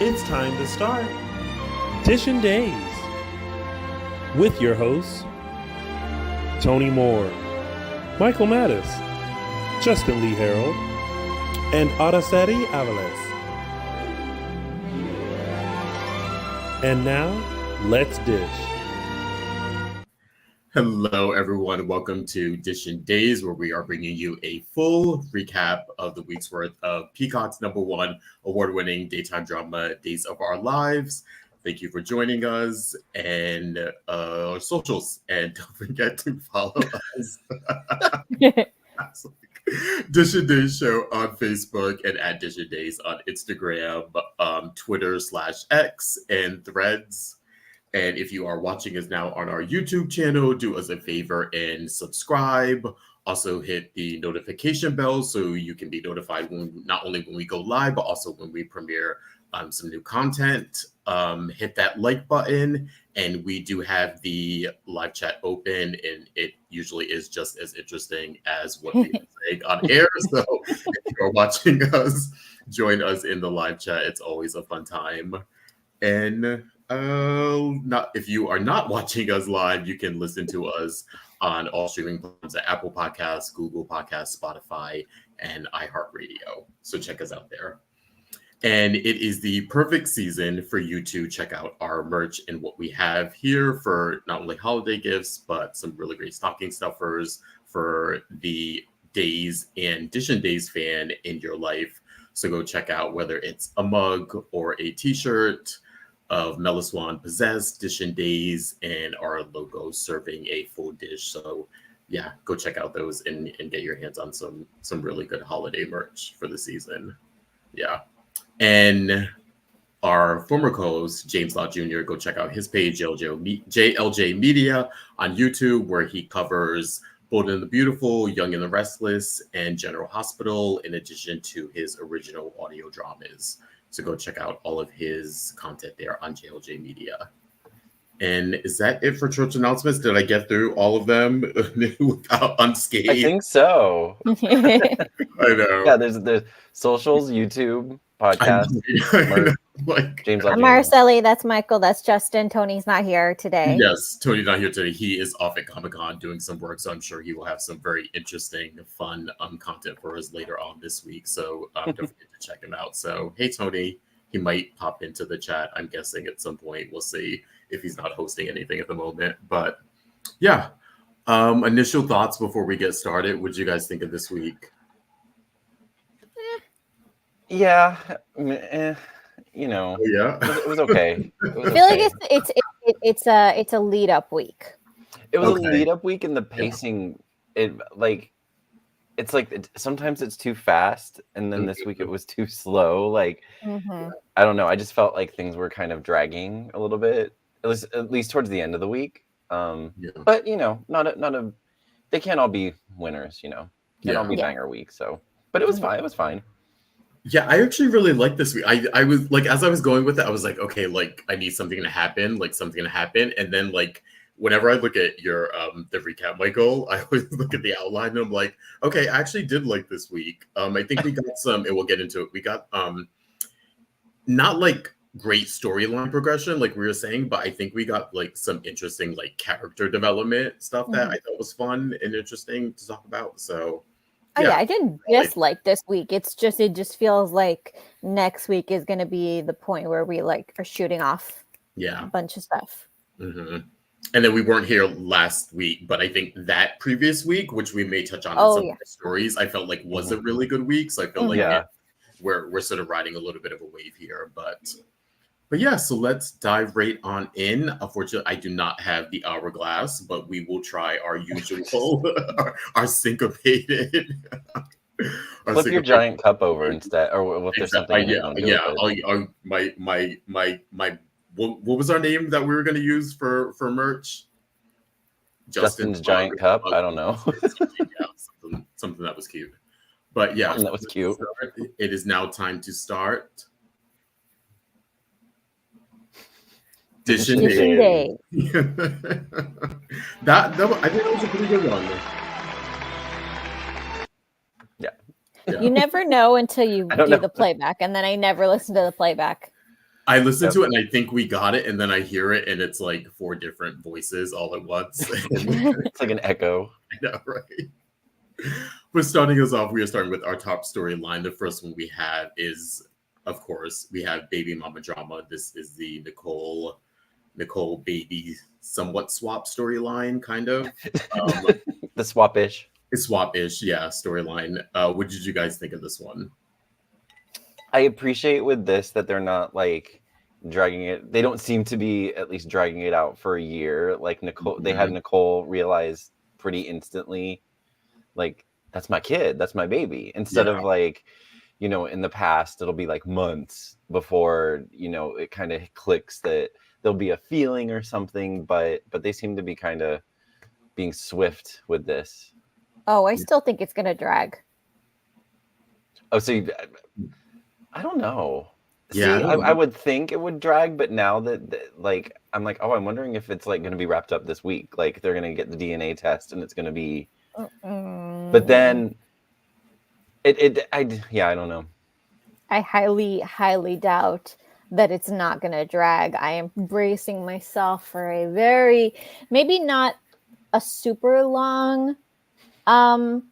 It's time to start Dishin Days with your hosts Tony Moore, Michael Mattis, Justin Lee Hareld, and Araceli Aviles. And now, let's dish. Hello, everyone. Welcome to Dishin Days, where we are bringing you a full recap of the week's worth of Peacock's #1 award-winning daytime drama, Days of Our Lives. Thank you for joining us and our socials. And don't forget to follow us. Dishin Days Show on Facebook and at Dishin Days on Instagram, Twitter/X, and Threads. And if you are watching us now on our YouTube channel, do us a favor and subscribe. Also hit the notification bell so you can be notified not only when we go live, but also when we premiere some new content. Hit that like button. And we do have the live chat open, and it usually is just as interesting as what we say on air. So if you're watching us, join us in the live chat. It's always a fun time. And if you are not watching us live, you can listen to us on all streaming platforms at Apple Podcasts, Google Podcasts, Spotify, and iHeartRadio. So check us out there. And it is the perfect season for you to check out our merch and what we have here for not only holiday gifts, but some really great stocking stuffers for the Days and Dishin Days fan in your life. So go check out whether it's a mug or a t-shirt of Meliswan Possessed, Dishin Days, and our logo serving a full dish. So yeah, go check out those and get your hands on some really good holiday merch for the season. Yeah. And our former co-host, James Law Jr., go check out his page, JLJ Media, on YouTube, where he covers Bold and the Beautiful, Young and the Restless, and General Hospital, in addition to his original audio dramas. So go check out all of his content there on JLJ Media. And is that it for church announcements? Did I get through all of them without unscathed? I think so. I know. Yeah, there's socials, YouTube, podcast. James. I'm Araceli, that's Michael, that's Justin. Tony's not here today. Yes, Tony's not here today. He is off at Comic-Con doing some work, so I'm sure he will have some very interesting, fun content for us later on this week. So don't forget to check him out. So, hey, Tony, he might pop into the chat, I'm guessing, at some point. We'll see if he's not hosting anything at the moment. But yeah, initial thoughts before we get started. What did you guys think of this week? Yeah, you know, yeah, it was okay. I feel like it's a lead up week. It was a lead up week, and the pacing, sometimes it's too fast, and then this week it was too slow. Like, I don't know. I just felt like things were kind of dragging a little bit, at least towards the end of the week. But you know, they can't all be winners. You know, can't all be banger week. So, but it was fine. It was fine. Yeah, I actually really liked this week. I was like, as I was going with it, I was like, okay, like I need something to happen, and then like whenever I look at your the recap, Michael, I always look at the outline and I'm like, okay, I actually did like this week. I think we got some, and we'll get into it. We got not like great storyline progression, like we were saying, but I think we got like some interesting like character development stuff that I thought was fun and interesting to talk about. So. Yeah, I didn't dislike this week. It just feels like next week is going to be the point where we like are shooting off a bunch of stuff. Mm-hmm. And then we weren't here last week, but I think that previous week, which we may touch on in some of the stories, I felt like was a really good week. So I feel like we're sort of riding a little bit of a wave here, but yeah, so let's dive right on in. Unfortunately, I do not have the hourglass, but we will try our usual, our syncopated. Flip your giant cup over instead, or if there's something. What was our name that we were going to use for merch? Justin's giant cup. I don't know. something that was cute, but yeah, that was cute. It is now time to start. Dishin Days. that I think that was a pretty good one. Yeah. You never know until you do the playback, and then I never listen to the playback. I listened to it and I think we got it, and then I hear it and it's like 4 different voices all at once. It's like an echo. I know, right? But starting us off, we are starting with our top storyline. The first one we have is, of course, we have baby mama drama. This is the Nicole baby somewhat swap storyline, kind of. The swap-ish. It's swap-ish, yeah, storyline. What did you guys think of this one? I appreciate with this that they're not like dragging it. They don't seem to be at least dragging it out for a year. Like Nicole, they had Nicole realize pretty instantly, like, that's my kid, that's my baby. Instead of like, you know, in the past, it'll be like months before, you know, it kind of clicks that there'll be a feeling or something. But they seem to be kind of being swift with this. Oh, I still think it's gonna drag. Oh, so I don't know. Yeah, see, I would think it would drag, but now that like I'm like, oh, I'm wondering if it's like going to be wrapped up this week. Like they're going to get the DNA test and it's going to be. But then, I don't know. I highly doubt that it's not going to drag. I am bracing myself for a very, maybe not a super long time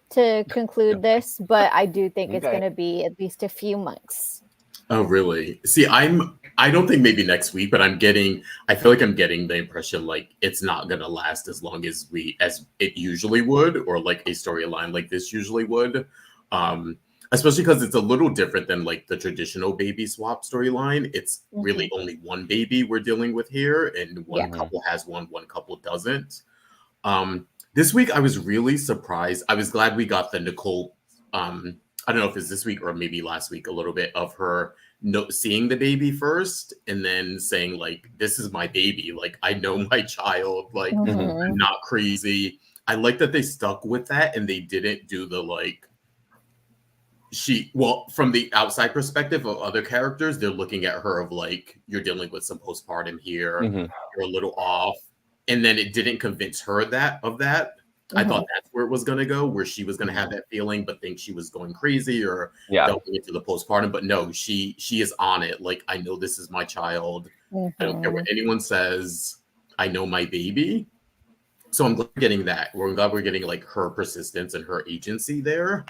to conclude this, but I do think it's going to be at least a few months. Oh, really? See, I don't think maybe next week, but I feel like I'm getting the impression like it's not going to last as long as it usually would, or like a storyline like this usually would. Especially because it's a little different than like the traditional baby swap storyline. It's really only one baby we're dealing with here, and one couple has one couple doesn't. This week, I was really surprised. I was glad we got the Nicole, I don't know if it's this week or maybe last week, a little bit of her seeing the baby first and then saying, like, this is my baby. Like, I know my child. Like, I'm not crazy. I like that they stuck with that and they didn't do the, like, from the outside perspective of other characters, they're looking at her of, like, you're dealing with some postpartum here. You're a little off. And then it didn't convince her of that. I thought that's where it was going to go, where she was going to have that feeling, but think she was going crazy or delving into the postpartum. But no, she is on it. Like, I know this is my child. I don't care what anyone says. I know my baby. So I'm glad we're getting that. We're glad we're getting like her persistence and her agency there.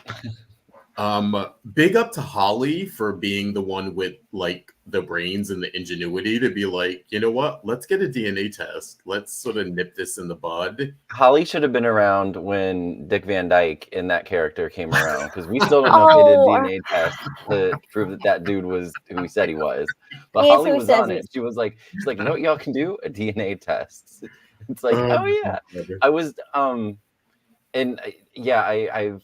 Big up to Holly for being the one with like the brains and the ingenuity to be like, you know what? Let's get a DNA test. Let's sort of nip this in the bud. Holly should have been around when Dick Van Dyke in that character came around, because we still don't know if they did DNA test to prove that dude was who he said he was. But Holly was on it. She's like, you know what y'all can do? A DNA test. It's like, oh yeah. I was and yeah, I've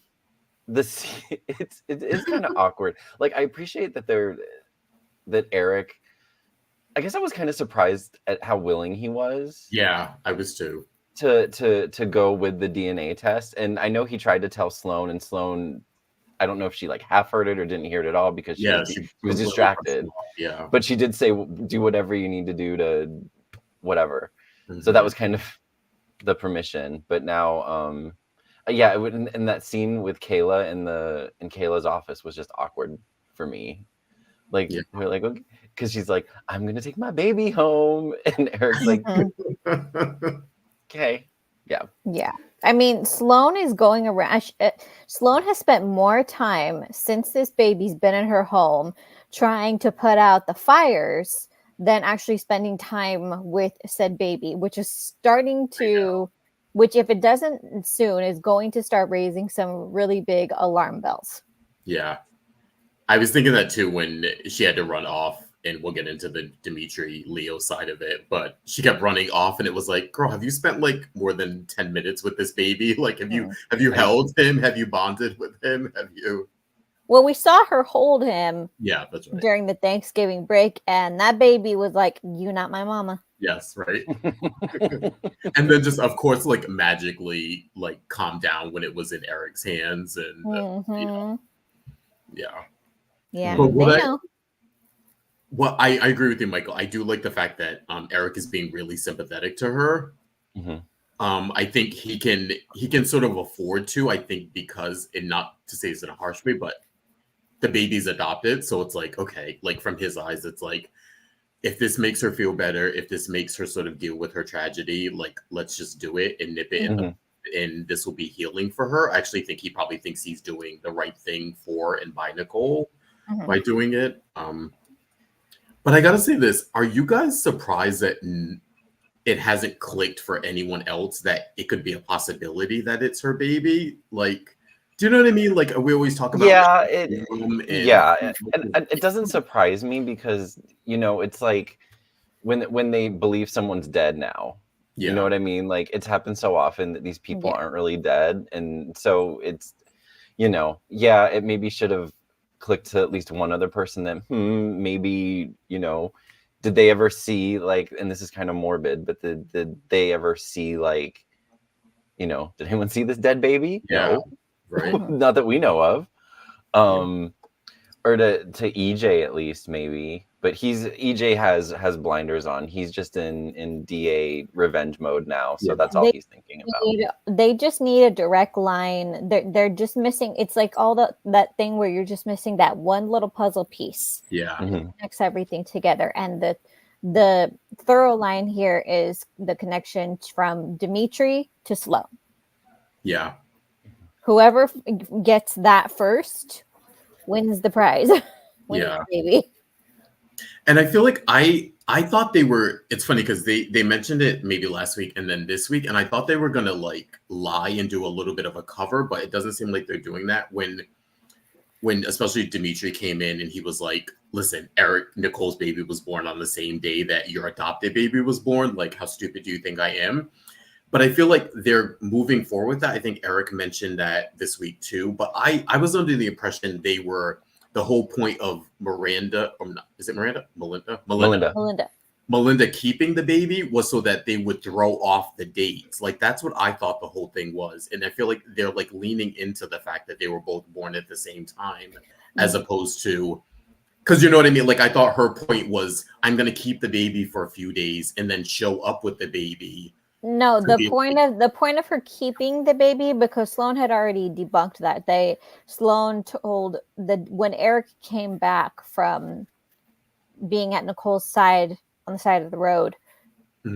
this it's kind of awkward. Like, I appreciate that Eric, I guess I was kind of surprised at how willing he was. Yeah, I was too. To go with the DNA test. And I know he tried to tell Sloane, and Sloane, I don't know if she like half heard it or didn't hear it at all because she was distracted. Yeah. But she did say, do whatever you need to do to whatever. So that was kind of the permission. But now yeah, it would, and that scene with Kayla in Kayla's office was just awkward for me. Like, we're like, okay, because she's like, I'm gonna take my baby home, and Eric's like, okay, yeah. I mean, Sloane is going around. Sloane has spent more time since this baby's been in her home trying to put out the fires than actually spending time with said baby, which is starting to. Which, if it doesn't soon, is going to start raising some really big alarm bells. Yeah. I was thinking that too when she had to run off, and we'll get into the Dimitri Leo side of it, but she kept running off and it was like, girl, have you spent like more than 10 minutes with this baby? Like, have you held him? Have you bonded with him? Have you? Well, we saw her hold him. Yeah, that's right. During the Thanksgiving break, and that baby was like, "You not my mama." Yes, right. And then just, of course, like magically, like calm down when it was in Eric's hands, and you know, yeah. But I agree with you, Michael. I do like the fact that Eric is being really sympathetic to her. I think he can sort of afford to. I think because, and not to say this in a harsh way, but the baby's adopted. So it's like, okay, like from his eyes, it's like, if this makes her feel better, if this makes her sort of deal with her tragedy, like, let's just do it and nip it in the, and this will be healing for her. I actually think he probably thinks he's doing the right thing for and by Nicole by doing it. But I gotta say this, are you guys surprised that it hasn't clicked for anyone else that it could be a possibility that it's her baby? Like, do you know what I mean? Like, we always talk about and it doesn't surprise me because, you know, it's like when they believe someone's dead now. You know what I mean? Like, it's happened so often that these people aren't really dead, and so it's, you know, it maybe should have clicked to at least one other person that maybe, you know, did they ever see, like, and this is kind of morbid, but did they ever see, like, you know, did anyone see this dead baby? No. Right. Not that we know of. Or to EJ at least, maybe. But EJ has blinders on. He's just in DA revenge mode now. So that's all he's thinking about. They just need a direct line. They're just missing. It's like all that thing where you're just missing that one little puzzle piece. Yeah. Connects everything together. And the thorough line here is the connection from Dimitri to Sloan. Yeah. Whoever gets that first wins the prize. Wins the baby. And I feel like I thought they were, it's funny because they mentioned it maybe last week and then this week, and I thought they were gonna like lie and do a little bit of a cover, but it doesn't seem like they're doing that when especially Dimitri came in and he was like, listen, Nicole's baby was born on the same day that your adopted baby was born. Like, how stupid do you think I am? But I feel like they're moving forward with that. I think Eric mentioned that this week too. But I was under the impression they were the whole point of Miranda, or not, is it Miranda? Melinda keeping the baby was so that they would throw off the dates. Like, that's what I thought the whole thing was. And I feel like they're like leaning into the fact that they were both born at the same time, as opposed to, because you know what I mean? Like, I thought her point was, I'm going to keep the baby for a few days and then show up with the baby. No, the point of her keeping the baby, because Sloan had already debunked that. Sloan told that when Eric came back from being at Nicole's side on the side of the road,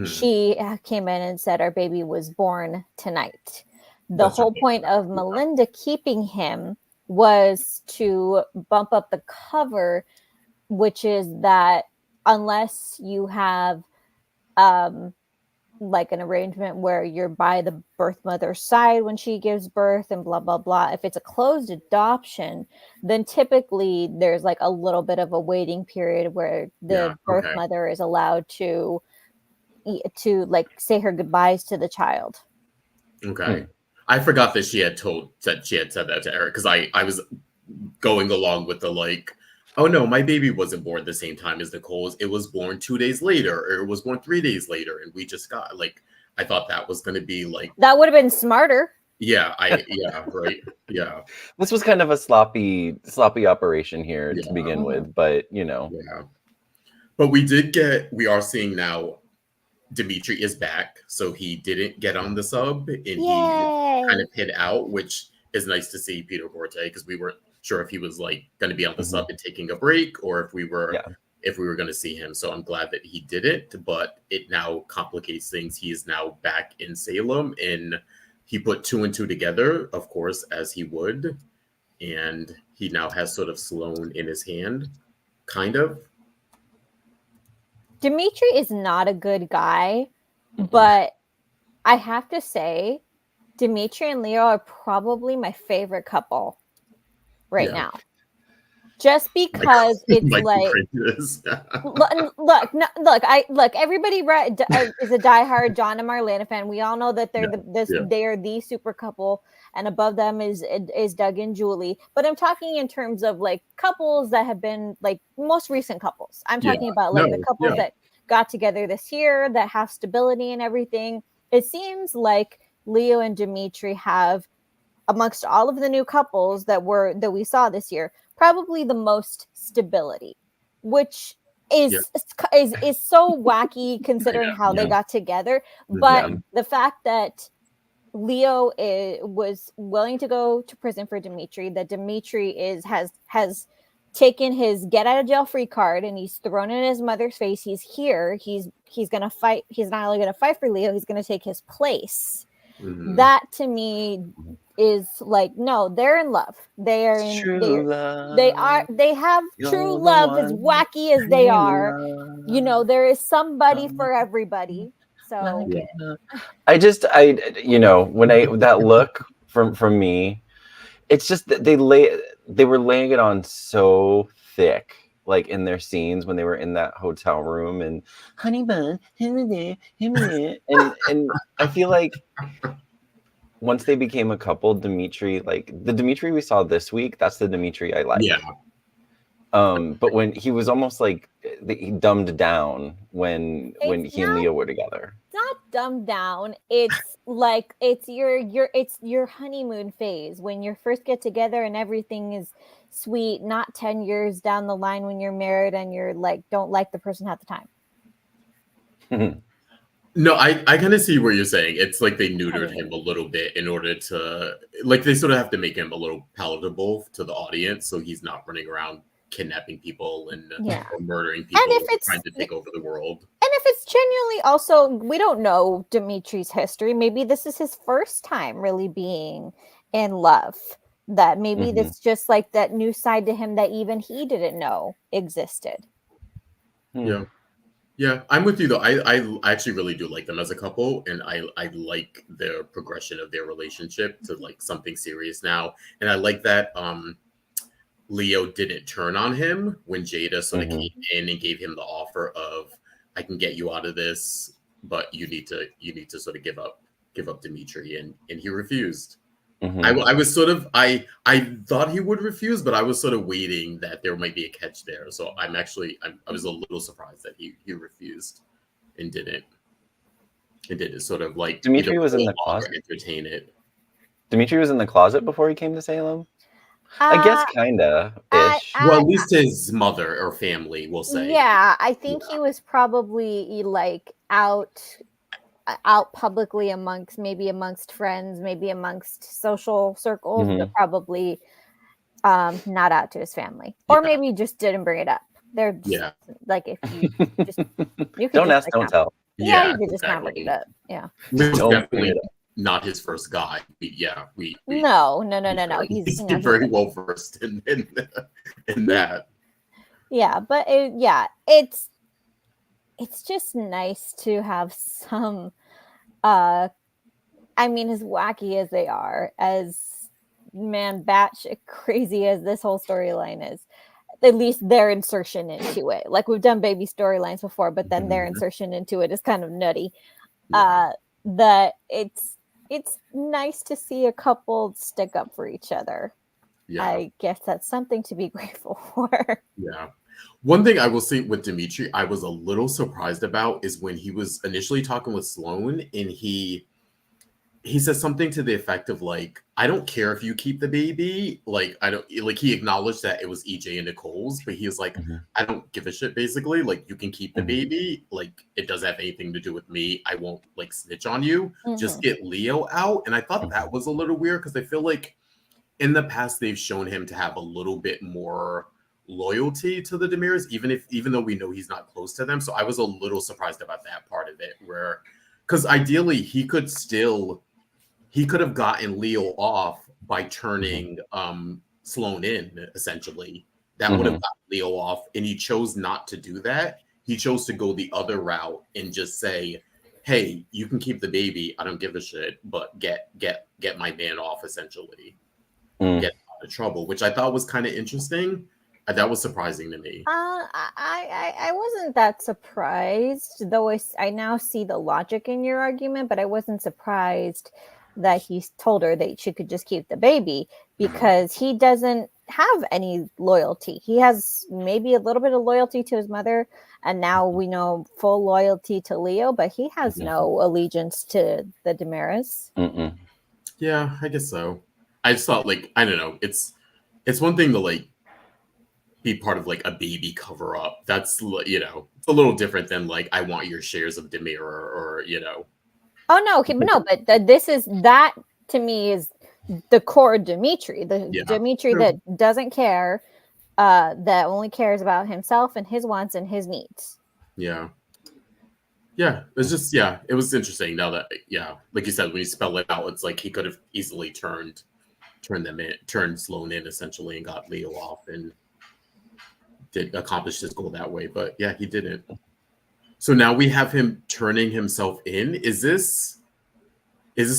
she came in and said our baby was born tonight. That's whole point of Melinda keeping him was to bump up the cover, which is that unless you have like an arrangement where you're by the birth mother's side when she gives birth and blah, blah, blah. If it's a closed adoption, then typically there's like a little bit of a waiting period where the birth mother is allowed to like say her goodbyes to the child. Okay. I forgot that she had said that to Eric, because I was going along with the like, oh no, my baby wasn't born at the same time as Nicole's. It was born 2 days later, or it was born 3 days later, and we just got like, I thought that was going to be like, that would have been smarter. Yeah, right. Yeah. This was kind of a sloppy operation here to begin with, but you know. Yeah. But we are seeing now Dimitri is back, so he didn't get on the sub, and he kind of hid out, which is nice to see Peter Forte, because we weren't sure if he was like going to be on the sub and taking a break, or if we were going to see him. So I'm glad that he did it, but it now complicates things. He is now back in Salem, and he put 2 and 2 together, of course, as he would, and he now has sort of Sloan in his hand, kind of. Dimitri is not a good guy, but I have to say, Dimitri and Leo are probably my favorite couple right now, just because it's like look, everybody is a diehard John and Marlena fan. We all know that they are the super couple, and above them is Doug and Julie. But I'm talking in terms of like couples that have been like most recent couples. I'm talking about like the couples that got together this year that have stability and everything. It seems like Leo and Dimitri have, amongst all of the new couples that we saw this year, probably the most stability, which is so wacky considering how they got together. But the fact that Leo was willing to go to prison for Dimitri, that Dimitri has taken his get out of jail free card and he's thrown it in his mother's face. He's here. He's gonna fight. He's not only gonna fight for Leo, he's gonna take his place. Mhm. That to me is like, no, they're in love. They are in True love. they have You're true the love, as one wacky as they I are. love. You know, there is somebody for everybody. So Yeah. I when that look from me, it's just that they were laying it on so thick, like in their scenes when they were in that hotel room and honey bun, and I feel like once they became a couple, Dimitri, like the Dimitri we saw this week, that's the Dimitri I like. Yeah. But when he was almost like he dumbed down when he and Leo were together. Not dumbed down. It's like it's your honeymoon phase when you first get together and everything is sweet. Not 10 years down the line when you're married and you're like don't like the person half the time. No, I kind of see what you're saying. It's like they neutered him a little bit in order to, like, they sort of have to make him a little palatable to the audience, so he's not running around kidnapping people and or murdering people and if it's trying to take over the world. And if it's genuinely also, we don't know Dimitri's history. Maybe this is his first time really being in love. That maybe it's just like that new side to him that even he didn't know existed. Yeah. Yeah, I'm with you though. I actually really do like them as a couple, and I like the progression of their relationship to like something serious now. And I like that Leo didn't turn on him when Jada sort of came in and gave him the offer of, I can get you out of this, but you need to sort of give up Dimitri, and he refused. I was sort of I thought he would refuse, but I was sort of waiting that there might be a catch there. So I was a little surprised that he refused and didn't. And did it sort of like Dimitri was in the closet. Entertain it. Dimitri was in the closet before he came to Salem. I guess kinda ish. Well, at least his mother or family will say. Yeah, I think he was probably like out publicly amongst friends, maybe amongst social circles, but probably not out to his family, or maybe he just didn't bring it up. They're just, like, if you just you don't ask, don't tell. Yeah, you could just not bring it up. Yeah, definitely not his first guy. No. He's very well versed in that. Yeah, but it's just nice to have some as wacky as they are, as batshit crazy as this whole storyline is, at least their insertion into it. Like, we've done baby storylines before, but then their insertion into it is kind of nutty. That it's nice to see a couple stick up for each other. I guess that's something to be grateful for. Yeah. One thing I will say with Dimitri, I was a little surprised about is when he was initially talking with Sloane, and he says something to the effect of like, I don't care if you keep the baby. Like, I don't, like, he acknowledged that it was EJ and Nicole's, but he was like, I don't give a shit, basically. Like, you can keep the baby. Like, it doesn't have anything to do with me. I won't like snitch on you. Just get Leo out. And I thought that was a little weird, because I feel like in the past they've shown him to have a little bit more loyalty to the Demirs, even though we know he's not close to them. So I was a little surprised about that part of it, where, because ideally he could have gotten Leo off by turning Sloane in, essentially. That would have gotten Leo off, and he chose not to do that. He chose to go the other route and just say, hey, you can keep the baby, I don't give a shit, but get my man off, essentially. Get out of trouble, which I thought was kind of interesting. That was surprising to me. I wasn't that surprised, though I now see the logic in your argument, but I wasn't surprised that he told her that she could just keep the baby, because he doesn't have any loyalty. He has maybe a little bit of loyalty to his mother, and now we know full loyalty to Leo, but he has no allegiance to the Demirs. Yeah, I guess so. I just thought, like, I don't know. It's one thing to like be part of like a baby cover up. That's, you know, it's a little different than like, I want your shares of Demir, or you know. Oh no, but that to me is the core Dimitri, Dimitri that doesn't care, that only cares about himself and his wants and his needs. Yeah. Yeah, it's just, it was interesting now that, like you said, when you spell it out, it's like he could have easily turned Sloan in essentially and got Leo off and did accomplish his goal that way. But yeah, he didn't. So now we have him turning himself in. Is this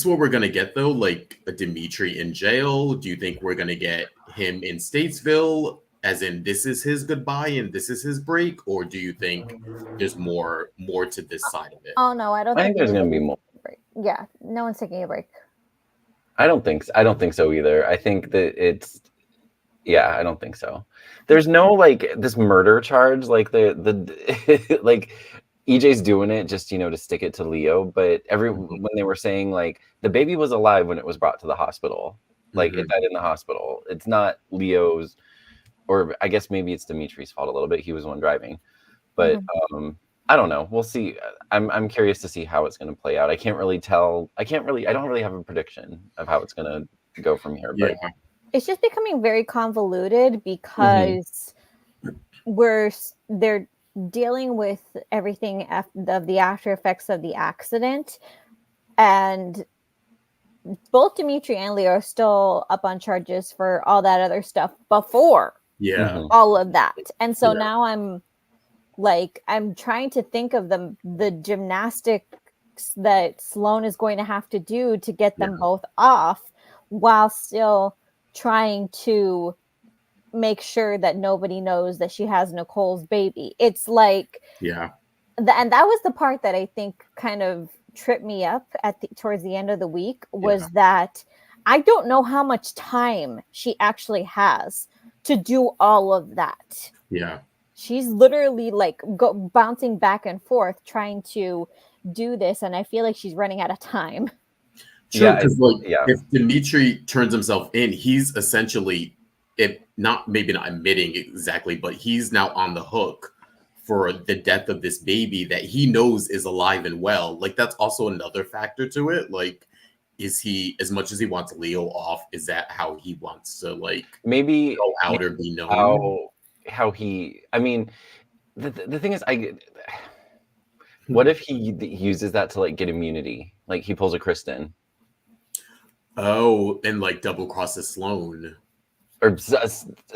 what we're going to get, though? Like a Dimitri in jail? Do you think we're going to get him in Statesville? As in, this is his goodbye and this is his break, or do you think there's more to this side of it? Oh no, I don't. I think there's going to be more. Break. Yeah, no one's taking a break. I don't think so either. I think that it's. Yeah, I don't think so. There's no like this murder charge, like the like EJ's doing it just to stick it to Leo. But when they were saying like the baby was alive when it was brought to the hospital, like it died in the hospital. It's not Leo's. Or I guess maybe it's Dimitri's fault a little bit. He was the one driving, but I don't know. We'll see. I'm curious to see how it's going to play out. I can't really tell. I don't really have a prediction of how it's going to go from here. But it's just becoming very convoluted because they're dealing with everything of the after effects of the accident, and both Dimitri and Leo are still up on charges for all that other stuff before. Yeah. All of that. And so now I'm trying to think of the gymnastics that Sloan is going to have to do to get them both off while still trying to make sure that nobody knows that she has Nicole's baby. It's like, and that was the part that I think kind of tripped me up towards the end of the week was that I don't know how much time she actually has to do all of that. Yeah. She's literally like bouncing back and forth trying to do this, and I feel like she's running out of time. True, because if Dimitri turns himself in, he's essentially maybe not admitting exactly, but he's now on the hook for the death of this baby that he knows is alive and well. Like that's also another factor to it. Like, is he, as much as he wants Leo off, is that how he wants to like maybe go out or be known? How he? I mean, the thing is, what if he uses that to like get immunity? Like he pulls a Kristen. Oh, and like double crosses Sloan. Or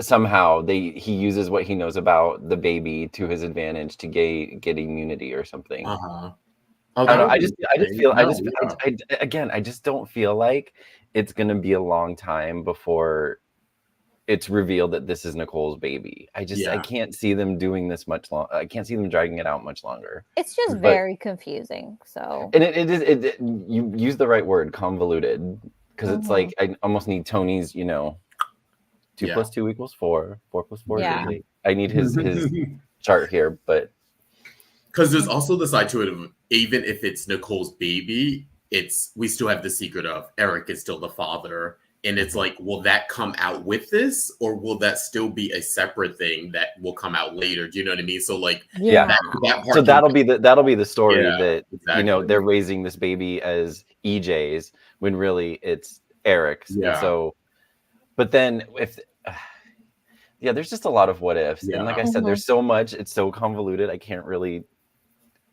somehow he uses what he knows about the baby to his advantage to get immunity or something. I just don't feel like it's gonna be a long time before it's revealed that this is Nicole's baby. I can't see them doing this much long. I can't see them dragging it out much longer. It's just very confusing. So and it is you use the right word, convoluted, because it's like I almost need Tony's 2 + 2 = 4, 4 + 4 = 8. I need his chart here, but because there's also the side to it of even if it's Nicole's baby, we still have the secret of Eric is still the father. And it's like, will that come out with this, or will that still be a separate thing that will come out later? Do you know what I mean? So like, that part. So that'll be the story that they're raising this baby as EJ's when really it's Eric's. Yeah. And so, but then there's just a lot of what ifs, and like I said, there's so much. It's so convoluted. I can't really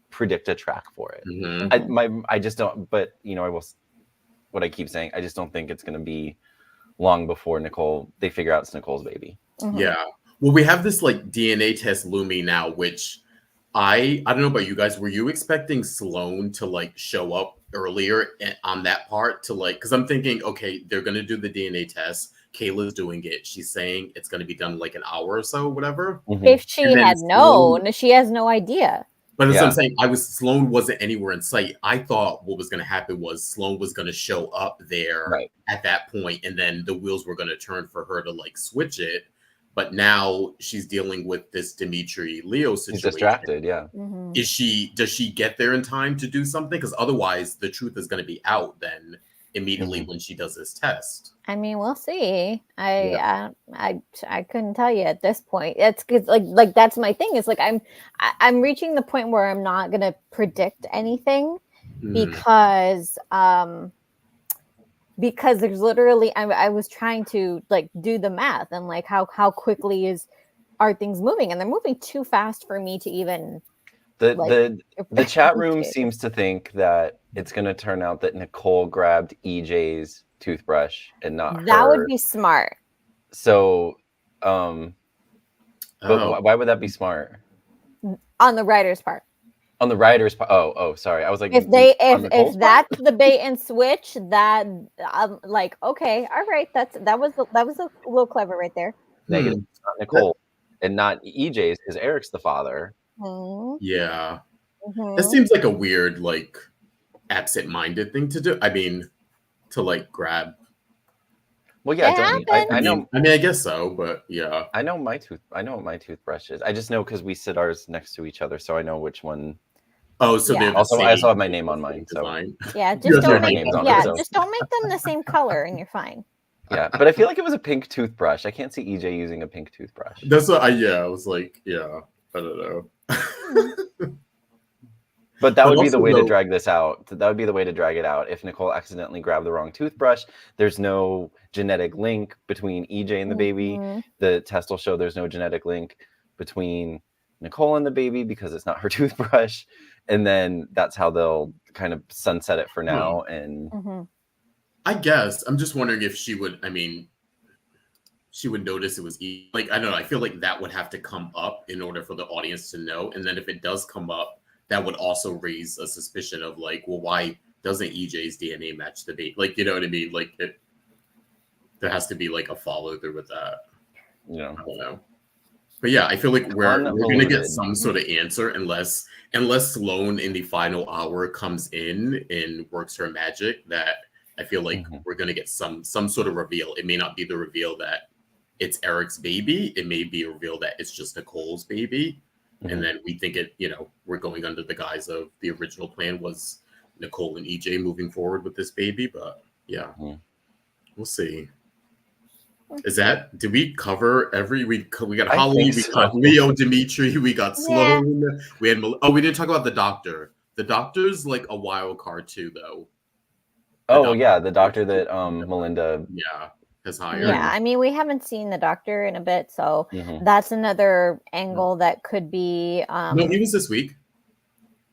predict a track for it. I just don't. But I will. What I keep saying, I just don't think it's going to be long before they figure out it's Nicole's baby. Yeah. Well, we have this like DNA test looming now, which I don't know about you guys. Were you expecting Sloan to like show up earlier on that part to like, because I'm thinking, okay, they're going to do the DNA test. Kayla's doing it. She's saying it's going to be done like an hour or so, whatever. If she had known, she has no idea. But as I'm saying, Sloan wasn't anywhere in sight. I thought what was going to happen was Sloan was going to show up there at that point, and then the wheels were going to turn for her to like switch it. But now she's dealing with this Dimitri Leo situation. She's distracted, Does she get there in time to do something? Because otherwise, the truth is going to be out then immediately when she does this test. I mean, we'll see. I couldn't tell you at this point. It's like that's my thing. It's like I'm reaching the point where I'm not gonna predict anything because there's literally I was trying to like do the math and like how quickly is are things moving? And they're moving too fast for me to even. The chat room seems to think that it's going to turn out that Nicole grabbed EJ's toothbrush and not her. That would be smart. So, but why would that be smart? On the writer's part. On the writer's part. Oh, sorry. I was like, if that's the bait and switch, that I'm like, okay, all right, that was a little clever right there. Negative. It's not Nicole and not EJ's because Eric's the father. Mm-hmm. Yeah. Mm-hmm. That seems like a weird, like, absent-minded thing to do. I mean, to like grab. Well, yeah, I know. I mean, I guess so, but yeah. I know what my toothbrush is. I just know because we sit ours next to each other, so I know which one. Oh, so I also have my name on mine. So yeah, just don't make them the same color, and you're fine. Yeah, but I feel like it was a pink toothbrush. I can't see EJ using a pink toothbrush. That's what I was like, yeah, I don't know. But that would be the way to drag this out. That would be the way to drag it out. If Nicole accidentally grabbed the wrong toothbrush, there's no genetic link between EJ and the baby. The test will show there's no genetic link between Nicole and the baby because it's not her toothbrush. And then that's how they'll kind of sunset it for now. And I guess I'm just wondering if she would. I mean, she would notice it was like, I don't know. I feel like that would have to come up in order for the audience to know. And then if it does come up, that would also raise a suspicion of like, well, why doesn't EJ's DNA match the baby? Like, you know what I mean? Like, there has to be like a follow through with that. Yeah, I don't know. But yeah, I feel like we're gonna get some sort of answer unless Sloane in the final hour comes in and works her magic. That I feel like we're gonna get some sort of reveal. It may not be the reveal that it's Eric's baby. It may be a reveal that it's just Nicole's baby. And then we think we're going under the guise of the original plan was Nicole and EJ moving forward with this baby. But yeah, we'll see. Did we cover we got Holly, we got Leo, Dimitri, we got Sloane, we had, we didn't talk about the doctor. The doctor's like a wild card too, though. The doctor that Melinda has hired. Yeah, I mean, we haven't seen the doctor in a bit, so that's another angle that could be. No, he was this week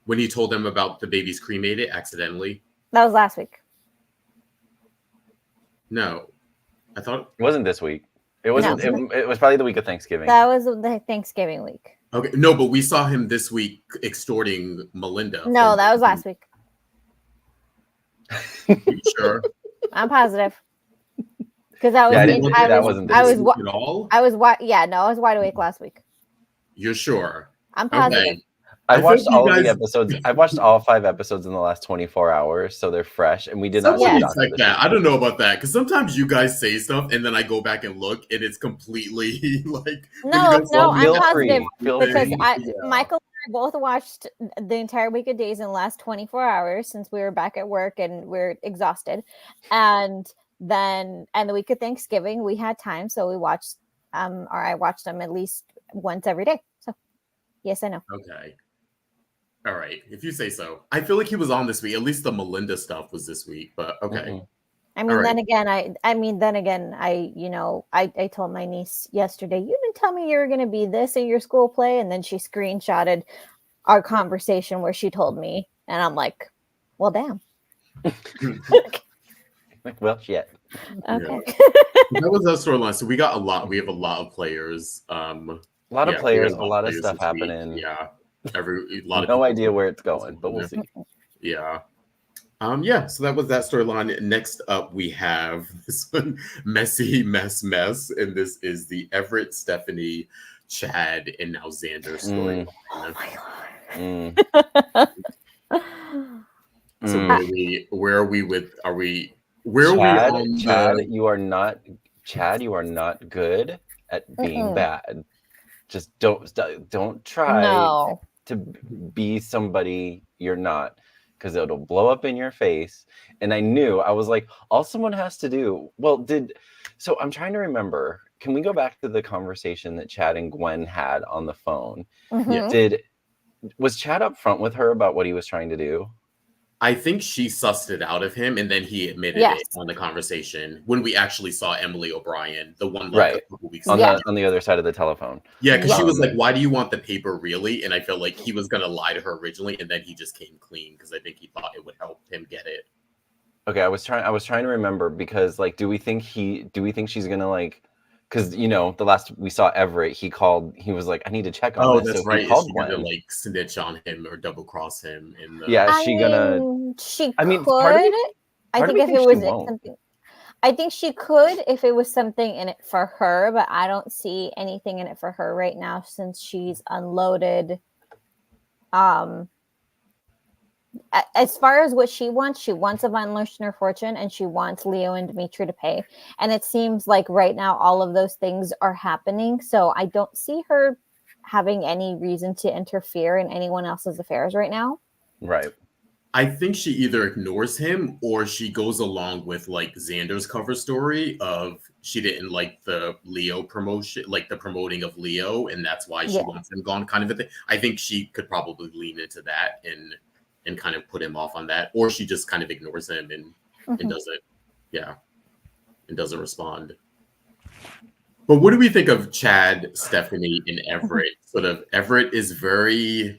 when he told them about the baby's cremated accidentally. That was last week. No, I thought it wasn't this week. It wasn't. No. It was probably the week of Thanksgiving. That was the Thanksgiving week. Okay, no, but we saw him this week extorting Melinda. No, that was last week. You sure? I'm positive. Because I was wide awake last week. You're sure? I'm positive. Okay. I watched all of the episodes. I watched all 5 episodes in the last 24 hours, so they're fresh. And we did not see like that. I don't know about that because sometimes you guys say stuff and then I go back and look and it's completely like. No, I'm positive because Michael and I both watched the entire week of Days in the last 24 hours since we were back at work and we're exhausted, and the week of Thanksgiving we had time, so we watched I watched them at least once every day. So yes, I know. Okay. All right, if you say so. I feel like he was on this week. At least the Melinda stuff was this week, but okay. I mean, then again, I told my niece yesterday, you didn't tell me you were going to be this in your school play, and then she screenshotted our conversation where she told me, and I'm like, well, damn. Well, shit. Okay. Yeah. That was our storyline. So we have a lot of players. A lot of stuff happening. Week. Yeah. No idea where it's going, but we'll see. Yeah. So that was that storyline. Next up, we have this one, Messy Mess, and this is the Everett, Stephanie, Chad, and now Xander storyline. Oh my god. So where are we with? Chad, you are not good at being bad. Just don't try to be somebody you're not, because it'll blow up in your face. And I was like, all someone has to do. So I'm trying to remember. Can we go back to the conversation that Chad and Gwen had on the phone? Was Chad up front with her about what he was trying to do? I think she sussed it out of him, and then he admitted Yes. it on the conversation when we actually saw Emily O'Brien, the one like Right. a couple weeks on ago. the other side of the telephone. Yeah, because she was Yeah. like, "Why do you want the paper, really?" And I felt like he was gonna lie to her originally, and then he just came clean because I think he thought it would help him get it. Okay, I was trying to remember because like, do we think she's gonna like, because you know the last we saw Everett, he was like, I need to check on Oh, this. that's So right. he Is called she Gwen. gonna like snitch on him or double cross him in the? Yeah, is she gonna? She I mean, could. part of me I think if thinks it she was won't. something, I think she could if it was something in it for her, but I don't see anything in it for her right now since she's unloaded. As far as what she wants a Von Lerchner fortune, and she wants Leo and Dimitri to pay. And it seems like right now all of those things are happening. So I don't see her having any reason to interfere in anyone else's affairs right now. Right. I think she either ignores him or she goes along with like Xander's cover story of she didn't like the Leo promotion, like the promoting of Leo, and that's why she wants him gone, kind of a thing. I think she could probably lean into that and kind of put him off on that, or she just kind of ignores him and doesn't respond. But what do we think of Chad, Stephanie, and Everett? Sort of Everett is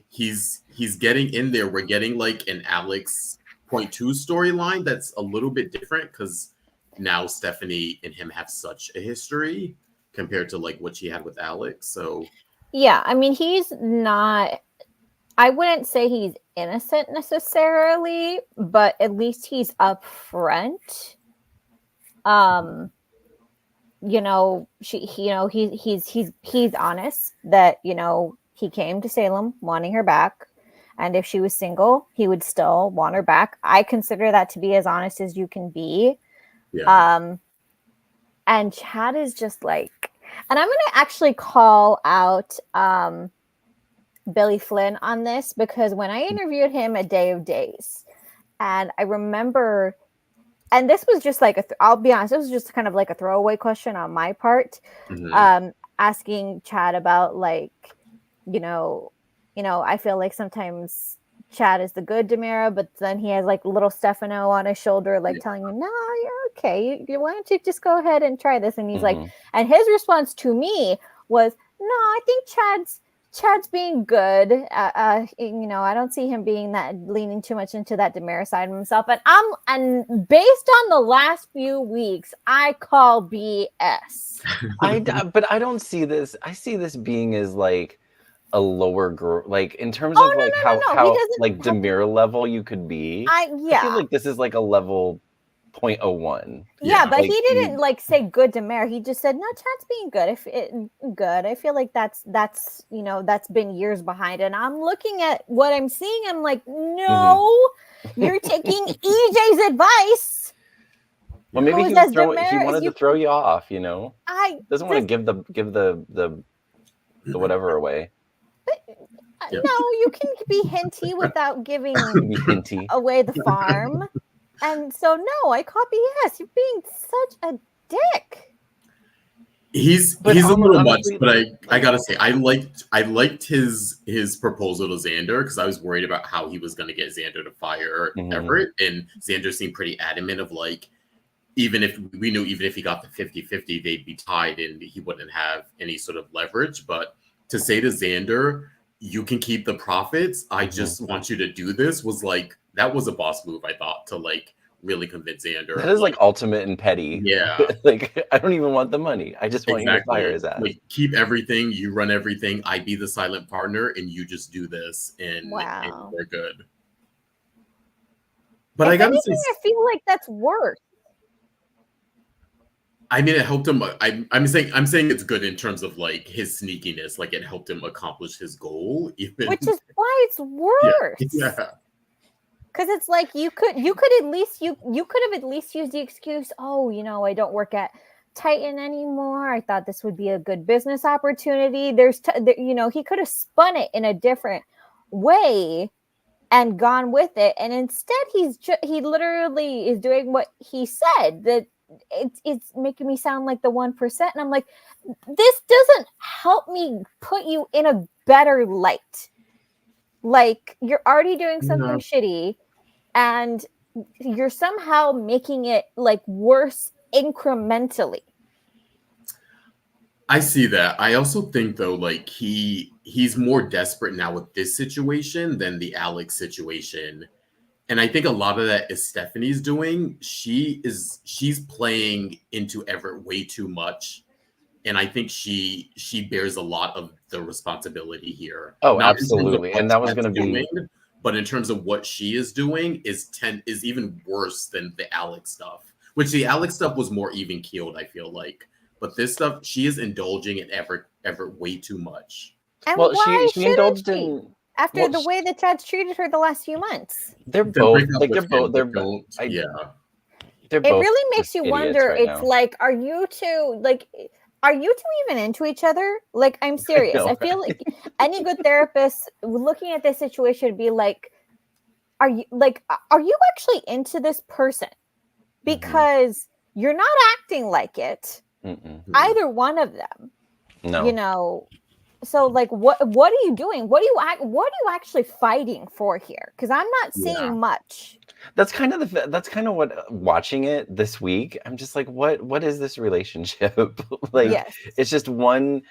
he's getting in there. We're getting like an Alex .2 storyline that's a little bit different because now Stephanie and him have such a history compared to like what she had with Alex. So yeah, I mean, he's not, I wouldn't say he's innocent necessarily, but at least he's upfront. You know, he's honest that, you know, he came to Salem wanting her back, and if she was single, he would still want her back. I consider that to be as honest as you can be. yeah. And Chad is just like, and I'm gonna actually call out Billy Flynn on this, because when I interviewed him at Day of Days, and I remember, and this was just like I'll be honest, it was just kind of like a throwaway question on my part, asking Chad about like, you know, I feel like sometimes Chad is the good Demira, but then he has like little Stefano on his shoulder, like telling him, no, you're okay. Why don't you just go ahead and try this? And he's like, and his response to me was, no, I think Chad's being good. You know, I don't see him being that leaning too much into that Demira side of himself. And based on the last few weeks, I call BS. But I don't see this. I see this being as like a lower like in terms of like how like Demira level you could be. I feel like this is like a level 0.01. Yeah, but like, he didn't like say good Demira. He just said, no, Chad's being good. Good. I feel like that's you know, that's been years behind. And I'm looking at what I'm seeing. I'm like, no, you're taking EJ's advice. Well, maybe he wanted to throw you off, you know. Doesn't want to give the whatever away. But, no, you can be hinty without giving away the farm. And so, no, I copy. Yes, you're being such a dick. He's a little much, but I gotta say, I liked his proposal to Xander because I was worried about how he was gonna get Xander to fire Everett, and Xander seemed pretty adamant of like, even if he got the 50-50, they'd be tied and he wouldn't have any sort of leverage. But to say to Xander, you can keep the profits, I just want you to do this, was like, that was a boss move, I thought, to like really convince Xander. That is like ultimate and petty. Yeah. Like, I don't even want the money. I just want you to fire his ass. Like, keep everything, you run everything, I be the silent partner, and you just do this, and we're good. But I gotta say, I feel like that's worse. I mean, it helped him. I'm saying it's good in terms of like his sneakiness. Like, it helped him accomplish his goal, which is why it's worse. Yeah. Because it's like you could have at least used the excuse, oh, you know, I don't work at Titan anymore. I thought this would be a good business opportunity. You know, he could have spun it in a different way and gone with it. And instead, he literally is doing what he said, that it's making me sound like the 1%. And I'm like, this doesn't help me put you in a better light. Like, you're already doing something shitty. and you're somehow making it like worse incrementally. I see that. I also think though, like he's more desperate now with this situation than the Alex situation. And I think a lot of that is Stephanie's doing. She's playing into Everett way too much. And I think she bears a lot of the responsibility here. Oh, Not absolutely. And that was going to be, but in terms of what she is doing is even worse than the Alex stuff. Which the Alex stuff was more even keeled, I feel like. But this stuff, she is indulging in Everett way too much. And well, why she indulged in after the way that Chad's treated her the last few months. They're both like they're both. Yeah. It really makes you wonder. Right it's now. like, are you two even into each other? Like, I'm serious. I feel like any good therapist looking at this situation would be like, are you actually into this person? Because you're not acting like it. Either one of them. No. You know, so like what are you doing? What are you actually fighting for here? Because I'm not seeing much. That's kind of what watching it this week. I'm just like, what is this relationship? Like, it's just one.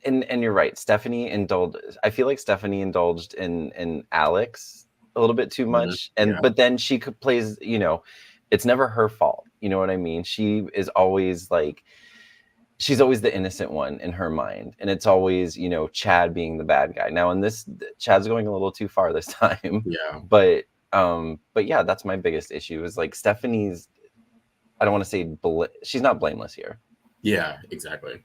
And you're right. Stephanie indulged. I feel like Stephanie indulged in Alex a little bit too much, but then she plays. You know, it's never her fault. You know what I mean? She is always like. She's always the innocent one in her mind. And it's always, you know, Chad being the bad guy. Now in this, Chad's going a little too far this time. Yeah. But yeah, that's my biggest issue is like Stephanie's, I don't want to say, she's not blameless here. Yeah, exactly.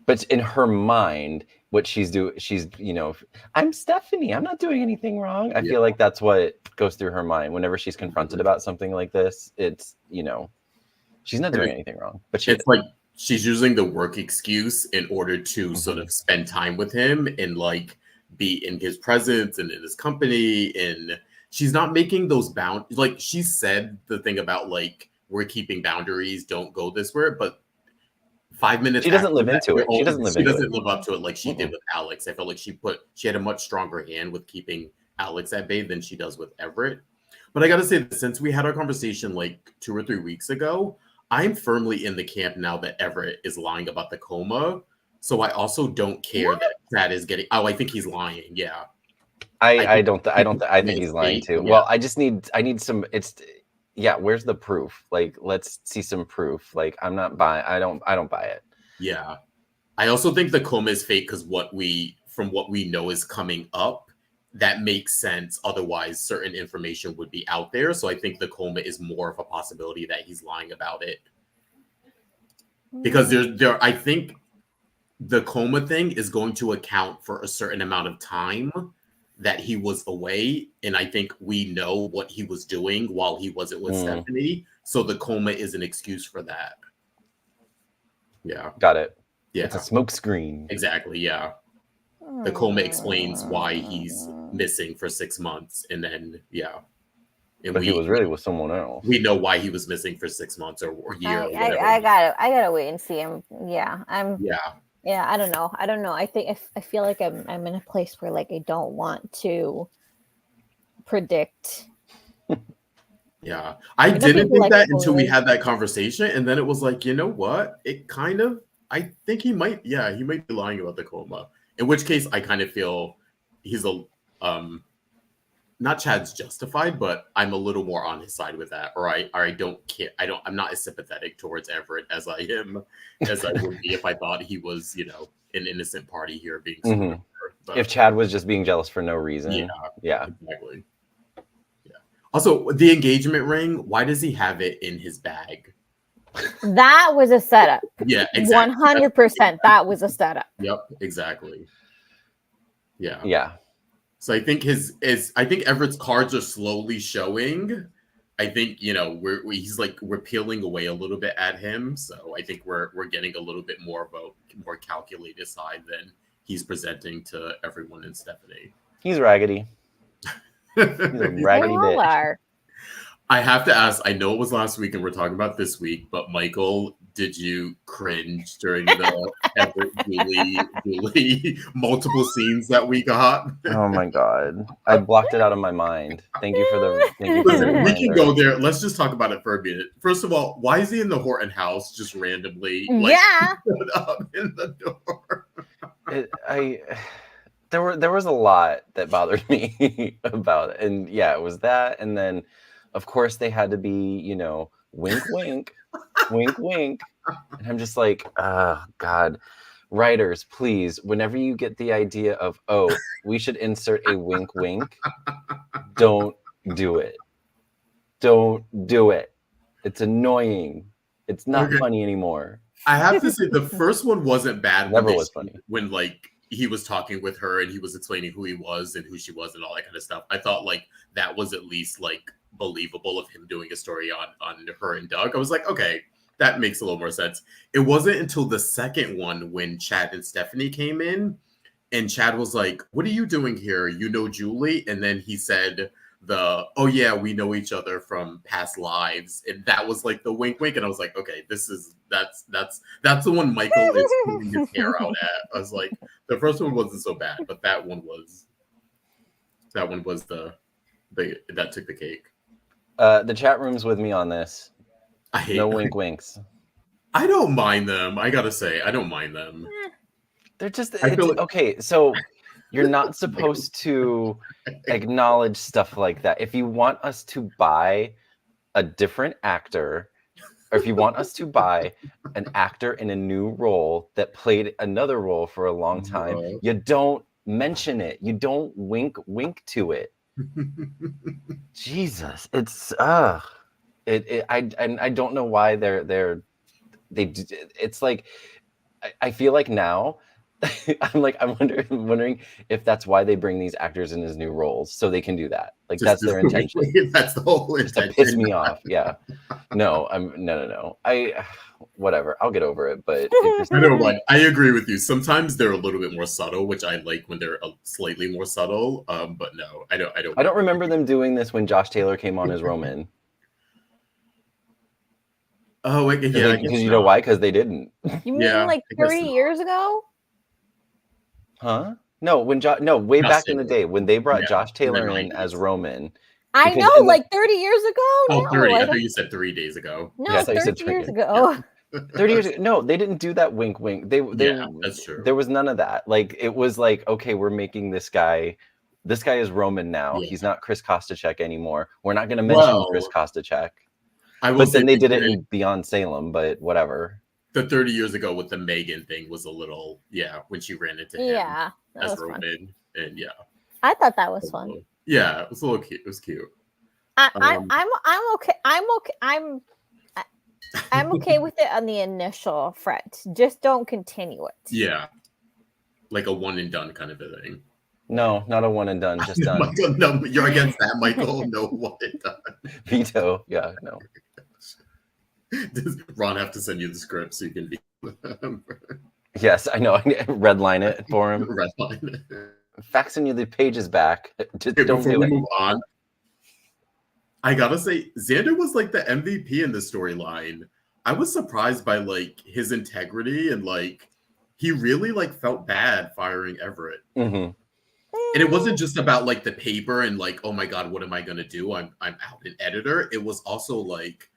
But in her mind, what she's doing, she's, you know, I'm Stephanie, I'm not doing anything wrong. I feel like that's what goes through her mind. Whenever she's confronted about something like this, it's, you know, she's not doing anything wrong. But it's like, she's using the work excuse in order to sort of spend time with him and like be in his presence and in his company. And she's not making those boundaries. Like she said the thing about like, we're keeping boundaries, don't go this way. But 5 minutes. She doesn't live into it. She doesn't live up to it like she did with Alex. I felt like she had a much stronger hand with keeping Alex at bay than she does with Everett. But I got to say that since we had our conversation like 2 or 3 weeks ago, I'm firmly in the camp now that Everett is lying about the coma. So I also don't care that Chad is getting. Oh, I think he's lying. Yeah. I think he's lying too. Yeah. Well, I need some. Where's the proof? Like, let's see some proof. Like, I'm not buying. I don't buy it. Yeah. I also think the coma is fake because from what we know is coming up, that makes sense. Otherwise, certain information would be out there. So I think the coma is more of a possibility that he's lying about it. Because I think the coma thing is going to account for a certain amount of time that he was away. And I think we know what he was doing while he wasn't with Stephanie. So the coma is an excuse for that. Yeah. Got it. Yeah. It's a smoke screen. Exactly. Yeah. The coma explains why he's missing for 6 months, and then but he was really with someone else. We know why he was missing for 6 months or a year. I gotta wait and see him. Yeah, Yeah, I don't know. I feel like I'm in a place where like I don't want to predict. Yeah, I didn't think that until we had that conversation, and then it was like, you know what? It kind of. I think he might be lying about the coma. In which case, I kind of feel he's not Chad's justified, but I'm a little more on his side with that. Or I don't care. I'm not as sympathetic towards Everett as I would be if I thought he was, you know, an innocent party here being screwed. But if Chad was just being jealous for no reason. Yeah. Exactly. Yeah. Also, the engagement ring, why does he have it in his bag? That was a setup. Yeah, exactly. 100%. That was a setup. Yep, exactly. Yeah. Yeah. So I think Everett's cards are slowly showing. I think, you know, we're peeling away a little bit at him. So I think we're getting a little bit more of a more calculated side than he's presenting to everyone in Stephanie. He's raggedy. He's a raggedy bitch. I have to ask, I know it was last week and we're talking about this week, but Michael, did you cringe during the Everett Julie multiple scenes that we got? Oh my god. I blocked it out of my mind. Thank you for the Listen, we can go reminder. there. Let's just talk about it for a minute. First of all, why is he in the Horton house just randomly put up in the door? There was a lot that bothered me about it. And yeah, it was that. And then of course they had to be, you know, wink wink, wink wink. And I'm just like, oh God. Writers, please, whenever you get the idea of, oh, we should insert a wink wink, don't do it. Don't do it. It's annoying. It's not funny anymore. I have to say the first one wasn't bad. Never was funny. When like he was talking with her and he was explaining who he was and who she was and all that kind of stuff. I thought like that was at least like believable of him doing a story on her and Doug. I was like, okay, that makes a little more sense. It wasn't until the second one when Chad and Stephanie came in and Chad was like, what are you doing here? You know Julie? And then he said oh yeah, we know each other from past lives. And that was like the wink wink. And I was like, okay, that's the one Michael is pulling his hair out at. I was like, the first one wasn't so bad, but that one was that took the cake. The chat room's with me on this. I hate no wink winks. I don't mind them. I gotta say, I don't mind them. They're just okay. So you're not supposed to acknowledge stuff like that. If you want us to buy a different actor, or if you want us to buy an actor in a new role that played another role for a long time, you don't mention it. You don't wink to it. Jesus, it's I don't know why it's like I feel like now I'm wondering if that's why they bring these actors in as new roles so they can do that. Like that's their intention. That's the whole intention. To piss me off. Yeah. No. Whatever. I'll get over it. But I know, like I agree with you. Sometimes they're a little bit more subtle, which I like when they're slightly more subtle. But no, I don't remember them doing this when Josh Taylor came on as Roman. Oh, wait, yeah. Because you know why? Because they didn't. You mean like 30 years ago? Huh? No, way back in the day when they brought Josh Taylor in as Roman. I know, like 30 years ago. Oh, 30. I thought you said 3 days ago. No, I thought you said 30 years ago. 30 years ago. No, they didn't do that wink wink. That's true. There was none of that. Like it was like, okay, we're making this guy is Roman now. Yeah. He's not Chris Kostachek anymore. We're not going to mention Chris Kostachek. But then they did it in Beyond Salem, but whatever. The 30 years ago with the Megan thing was a little, when she ran into him as Roman. Fun. And I thought that was fun. Yeah, it was a little cute. It was cute. I'm okay. I'm okay with it on the initial front. Just don't continue it. Yeah. Like a one and done kind of a thing. No, not a one and done, just done. Michael, no, you're against that, Michael. No one and done. Veto. Yeah, no. Does Ron have to send you the script so you can be Yes, I know. Redline it for him. Redline it. Faxing you the pages back. Just okay, don't before we move on, I gotta say, Xander was like the MVP in the storyline. I was surprised by like his integrity and like he really like felt bad firing Everett. Mm-hmm. And it wasn't just about like the paper and like, oh my God, what am I gonna do? I'm out an editor. It was also like,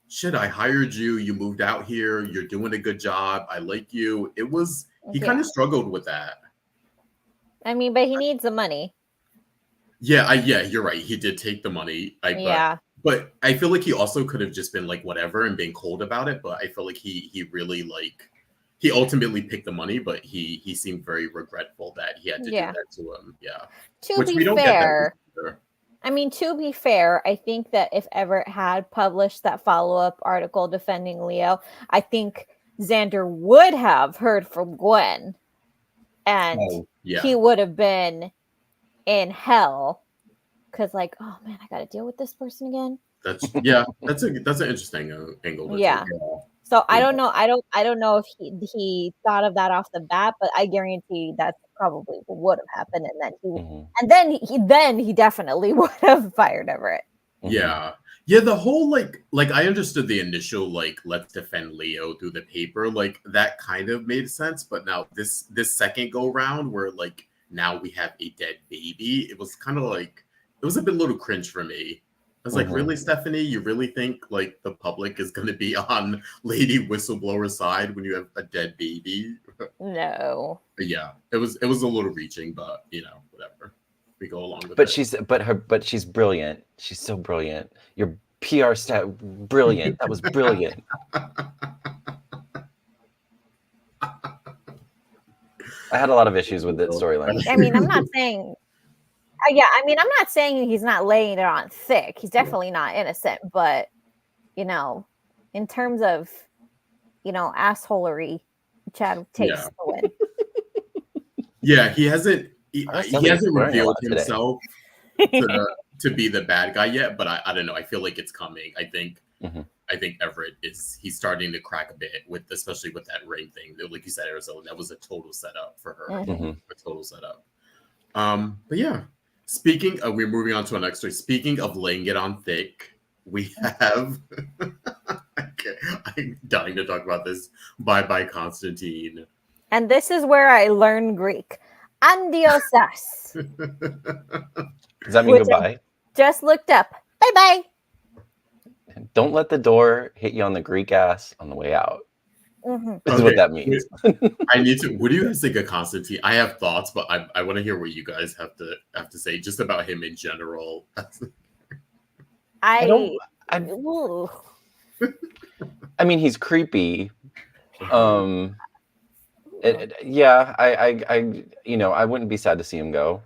shit, I hired you. You moved out here. You're doing a good job. I like you. It was, he kind of struggled with that. I mean, but he needs the money. Yeah, you're right. He did take the money. But I feel like he also could have just been like whatever and being cold about it. But I feel like he really like, he ultimately picked the money, but he seemed very regretful that he had to do that to him. Yeah. To be fair, I mean, to be fair, I think that if Everett had published that follow-up article defending Leo, I think Xander would have heard from Gwen, and he would have been in hell because, like, oh man, I got to deal with this person again. That's an interesting angle. Yeah. So I don't know. I don't know if he thought of that off the bat, but I guarantee that's probably what would have happened, and then he then he definitely would have fired Everett. Yeah, Yeah, the whole like I understood the initial like let's defend Leo through the paper, like that kind of made sense, but now this second go round where like now we have a dead baby, it was kind of like it was a bit little cringe for me. I was like, really, Stephanie, you really think like the public is going to be on Lady Whistleblower's side when you have a dead baby? No. But yeah, it was a little reaching, but you know, whatever. We go along with it. But she's brilliant. She's so brilliant. Your PR stat, brilliant. That was brilliant. I had a lot of issues with that storyline. I mean, I'm not saying. I'm not saying he's not laying it on thick. He's definitely not innocent, but you know, in terms of assholery, Chad takes the win. Yeah, he hasn't revealed himself to be the bad guy yet, but I don't know. I feel like it's coming. I think Everett he's starting to crack a bit especially with that ring thing. Like you said, Araceli, that was a total setup for her. A total setup. But yeah. We're moving on to our next story. Speaking of laying it on thick, we have okay, I'm dying to talk about this. Bye Constantine. And this is where I learned Greek. Andiosas. Does that mean goodbye? Just looked up. Bye. Don't let the door hit you on the Greek ass on the way out. That's what that means. I need to. What do you guys think of Constantine? I have thoughts, but I want to hear what you guys have to say just about him in general. I mean, he's creepy. I wouldn't be sad to see him go.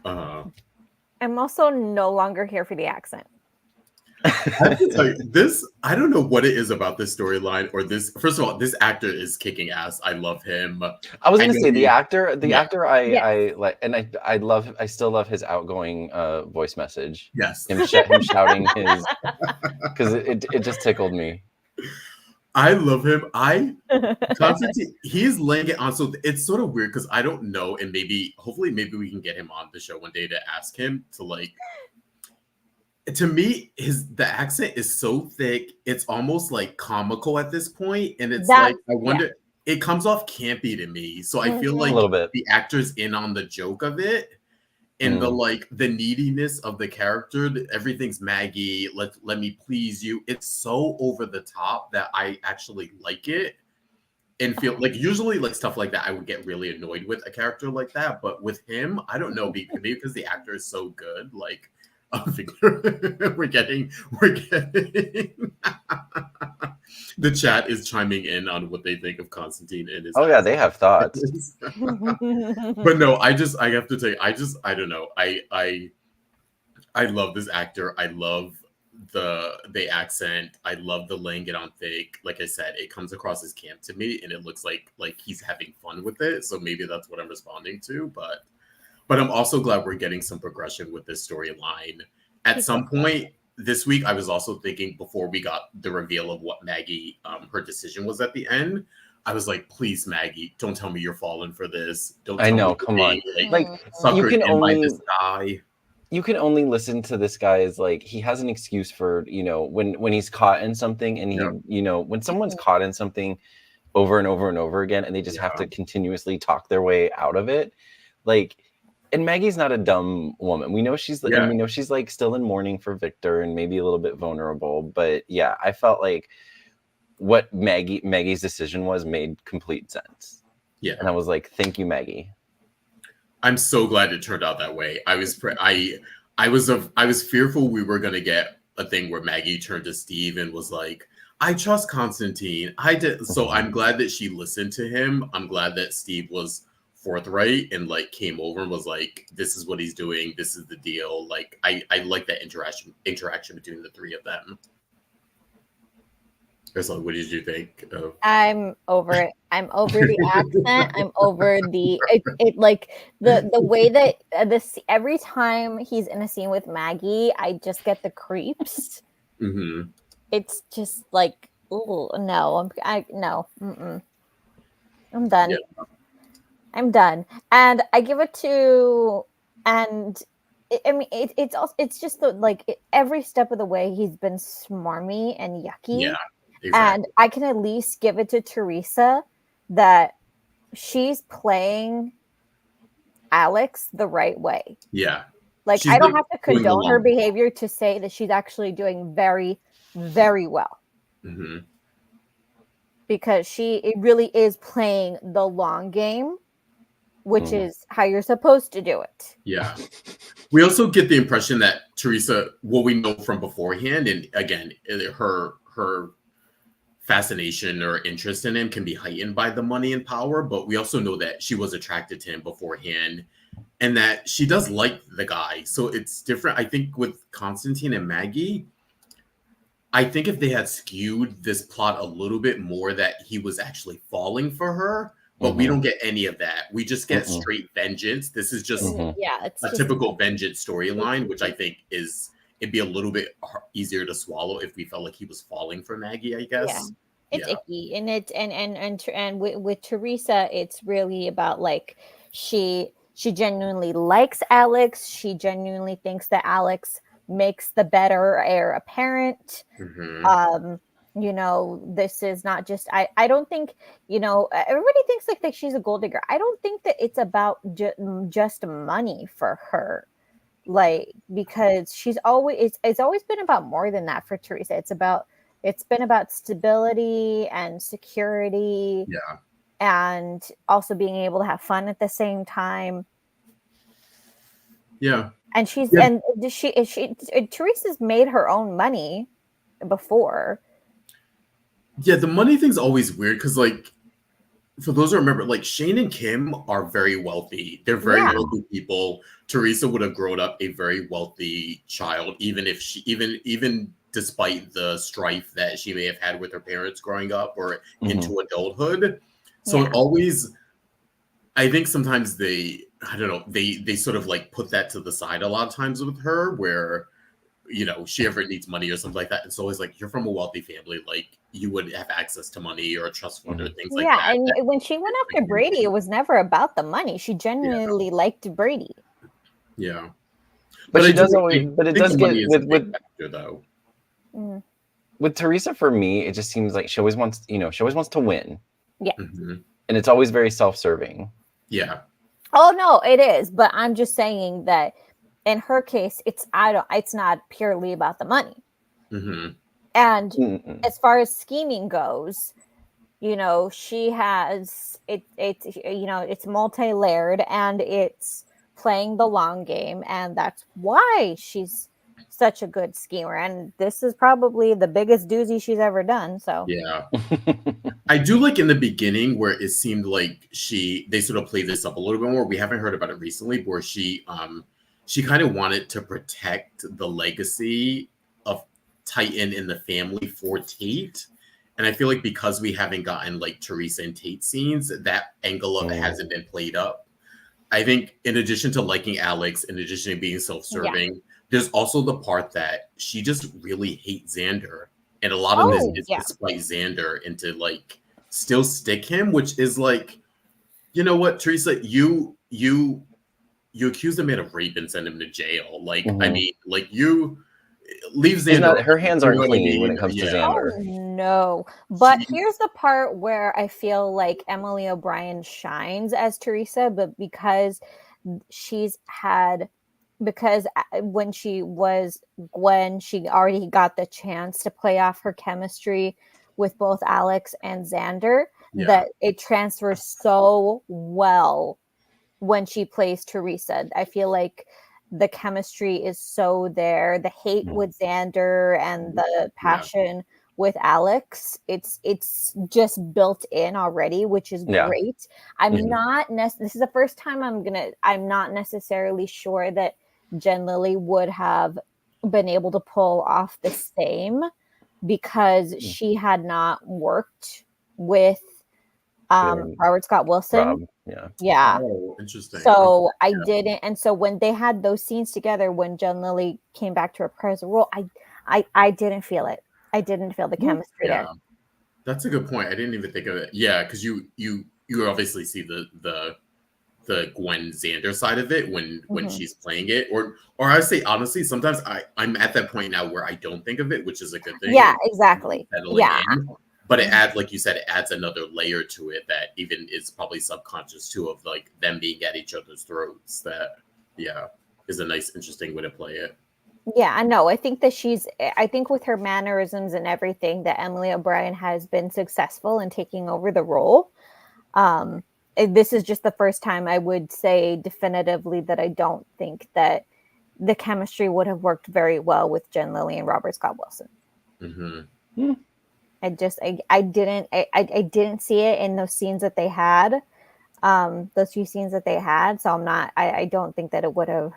I'm also no longer here for the accent. I have to tell you, this, I don't know what it is about this storyline or this. First of all, this actor is kicking ass. I love him. I was going to say the actor I like, and I still love his outgoing voice message. Yes. Him shouting his, because it just tickled me. I love him. Constantine, he's laying it on. So it's sort of weird because I don't know. And hopefully we can get him on the show one day to ask him to like, to me, the accent is so thick, it's almost like comical at this point, and it's like I wonder. It comes off campy to me, so I feel like a little bit. The actor's in on the joke of it, and the neediness of the character. Everything's Maggie. Let me please you. It's so over the top that I actually like it, and feel like usually like stuff like that I would get really annoyed with a character like that, but with him, I don't know, maybe because the actor is so good, like. We're getting the chat is chiming in on what they think of Constantine and his they have thoughts. But no, I have to tell you, I don't know. I love this actor. I love the accent. I love the laying it on thick. Like I said, it comes across as camp to me, and it looks like he's having fun with it. So maybe that's what I'm responding to, But I'm also glad we're getting some progression with this storyline. At some point this week, I was also thinking before we got the reveal of what Maggie, her decision was at the end, I was like, please, Maggie, don't tell me you're falling for this. Don't tell me come on. Like you can only this guy. You can only listen to this guy as like he has an excuse for, when he's caught in something and he, when someone's caught in something over and over and over again and they just have to continuously talk their way out of it. Like, and Maggie's not a dumb woman. We know she's like still in mourning for Victor and maybe a little bit vulnerable. But yeah, I felt like what Maggie's decision made complete sense. Yeah, and I was like, thank you, Maggie. I'm so glad it turned out that way. I was fearful we were gonna get a thing where Maggie turned to Steve and was like, I trust Constantine. I did. So I'm glad that she listened to him. I'm glad that Steve was forthright and like came over and was like, this is what he's doing, this is the deal. Like I like that interaction between the three of them. So what did you think of? I'm over it. I'm over the accent. I'm over it like the way that this every time he's in a scene with Maggie, I just get the creeps. It's just like, oh no, I'm done. Yeah. I'm done. And I give it to, and it's just every step of the way he's been smarmy and yucky. Yeah, exactly. And I can at least give it to Teresa that she's playing Alex the right way. Yeah. Like, I don't have to condone her behavior to say that she's actually doing very, very well. Mm-hmm. Because it really is playing the long game, which is how you're supposed to do it. Yeah. We also get the impression that Teresa, what we know from beforehand, and again, her fascination or interest in him can be heightened by the money and power, but we also know that she was attracted to him beforehand and that she does like the guy. So it's different. I think with Constantine and Maggie, I think if they had skewed this plot a little bit more, that he was actually falling for her, but we don't get any of that. We just get straight vengeance. This is just a typical vengeance storyline, which I think it'd be a little bit easier to swallow if we felt like he was falling for Maggie, I guess. Yeah. It's icky. And with Teresa, it's really about like she genuinely likes Alex. She genuinely thinks that Alex makes the better heir apparent. You know, this is not just I don't think, you know, everybody thinks like that she's a gold digger. I don't think that it's about just money for her. Like, because it's always been about more than that for Teresa. It's been about stability and security. Yeah. And also being able to have fun at the same time. Yeah. And Teresa's made her own money before. Yeah, the money thing's always weird because, like, for those who remember, like, Shane and Kim are very wealthy. They're very wealthy people. Teresa would have grown up a very wealthy child, even if even despite the strife that she may have had with her parents growing up or into adulthood. So it always, I think sometimes they sort of like put that to the side a lot of times with her, where, you know, she ever needs money or something like that. It's always like, you're from a wealthy family, like you would have access to money or a trust fund or things like that. Yeah, and when she went after Brady, it was never about the money. She genuinely liked Brady. Yeah, but she does always. But it does get with factor, though. With Teresa, for me, it just seems like she always wants to win. Yeah, and it's always very self-serving. Yeah. Oh no, it is. But I'm just saying that in her case, it's not purely about the money. And as far as scheming goes, you know, she has it's multi-layered and it's playing the long game, and that's why she's such a good schemer. And this is probably the biggest doozy she's ever done. So yeah. I do like in the beginning where it seemed like they sort of played this up a little bit more. We haven't heard about it recently, where she kind of wanted to protect the legacy of Titan in the family for Tate. And I feel like because we haven't gotten like Teresa and Tate scenes, that angle of it hasn't been played up. I think in addition to liking Alex, in addition to being self-serving, there's also the part that she just really hates Xander. And a lot of this is despite Xander, and to like still stick him, which is like, you know what, Teresa, you accuse the man of rape and send him to jail. Like, I mean, like, you leave Xander. Her hands aren't clean when it comes to Xander. Oh, no. But here's the part where I feel like Emily O'Brien shines as Teresa, but because when she already got the chance to play off her chemistry with both Alex and Xander, that it transfers so well when she plays Teresa. I feel like the chemistry is so there. The hate with Xander and the passion with Alex, it's just built in already, which is great. This is the first time I'm not necessarily sure that Jen Lilly would have been able to pull off the same, because she had not worked with Robert Scott Wilson. Yeah. Oh, interesting. So I didn't, and so when they had those scenes together, when Jen Lilly came back to reprise the role, I didn't feel it. I didn't feel the chemistry there. That's a good point. I didn't even think of it. Yeah, because you obviously see the the Gwen Xander side of it when she's playing it, or I say honestly, sometimes I'm at that point now where I don't think of it, which is a good thing. Yeah, exactly. Yeah. But it adds, like you said, it adds another layer to it that even is probably subconscious too, of like them being at each other's throats. That is a nice, interesting way to play it. Yeah, I know. I think with her mannerisms and everything, that Emily O'Brien has been successful in taking over the role. This is just the first time I would say definitively that I don't think that the chemistry would have worked very well with Jen Lilly and Robert Scott Wilson. Mm-hmm. I didn't see it in those scenes that they had, those few scenes that they had. So I don't think that it would have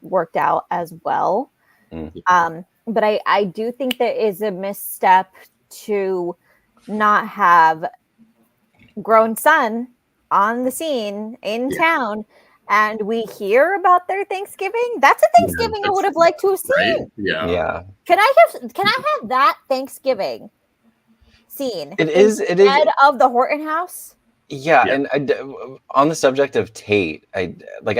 worked out as well. But I do think there is a misstep to not have grown son on the scene in town, and we hear about their Thanksgiving. That's a Thanksgiving I would have liked to have seen. Right? Yeah. Can I have that Thanksgiving scene? It is instead of the Horton house. Yeah, and on the subject of Tate, I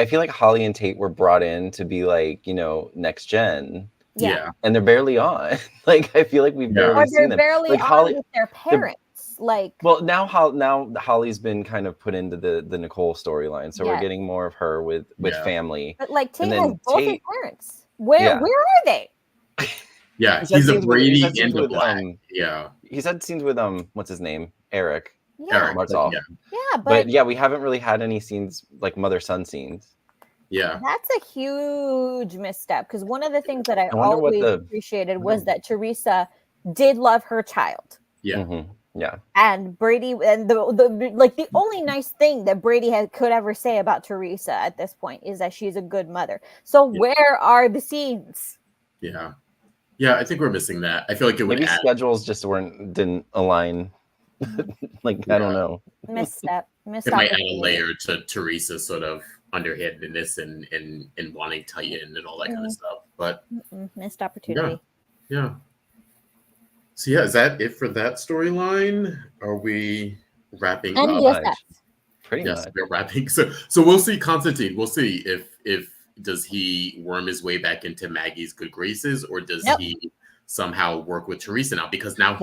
feel like Holly and Tate were brought in to be like, next gen. Yeah. And they're barely on. Like, I feel like we've barely seen them. They're barely like, on Holly, with their parents. Now Holly's been kind of put into the Nicole storyline, so we're getting more of her with family. But like Tate has both his parents. Where are they? Yeah, he's a Brady and a Black. He's had scenes with what's his name, Eric. Eric Martsolf. But we haven't really had any scenes like mother-son scenes. Yeah, that's a huge misstep, because one of the things that I always appreciated was that Teresa did love her child. Yeah. Mm-hmm. Yeah. And Brady, and the only nice thing that Brady could ever say about Teresa at this point is that she's a good mother. So where are the scenes? Yeah, I think we're missing that. I feel like maybe schedules just didn't align. I don't know. Misstep. It might add a layer to Teresa's sort of underhandedness and wanting Titan and all that kind of stuff. But missed opportunity. Yeah. So is that it for that storyline? Are we wrapping up? Yes, pretty much. We're wrapping. So we'll see Constantine. We'll see if does he worm his way back into Maggie's good graces, or does he somehow work with Teresa now? Because now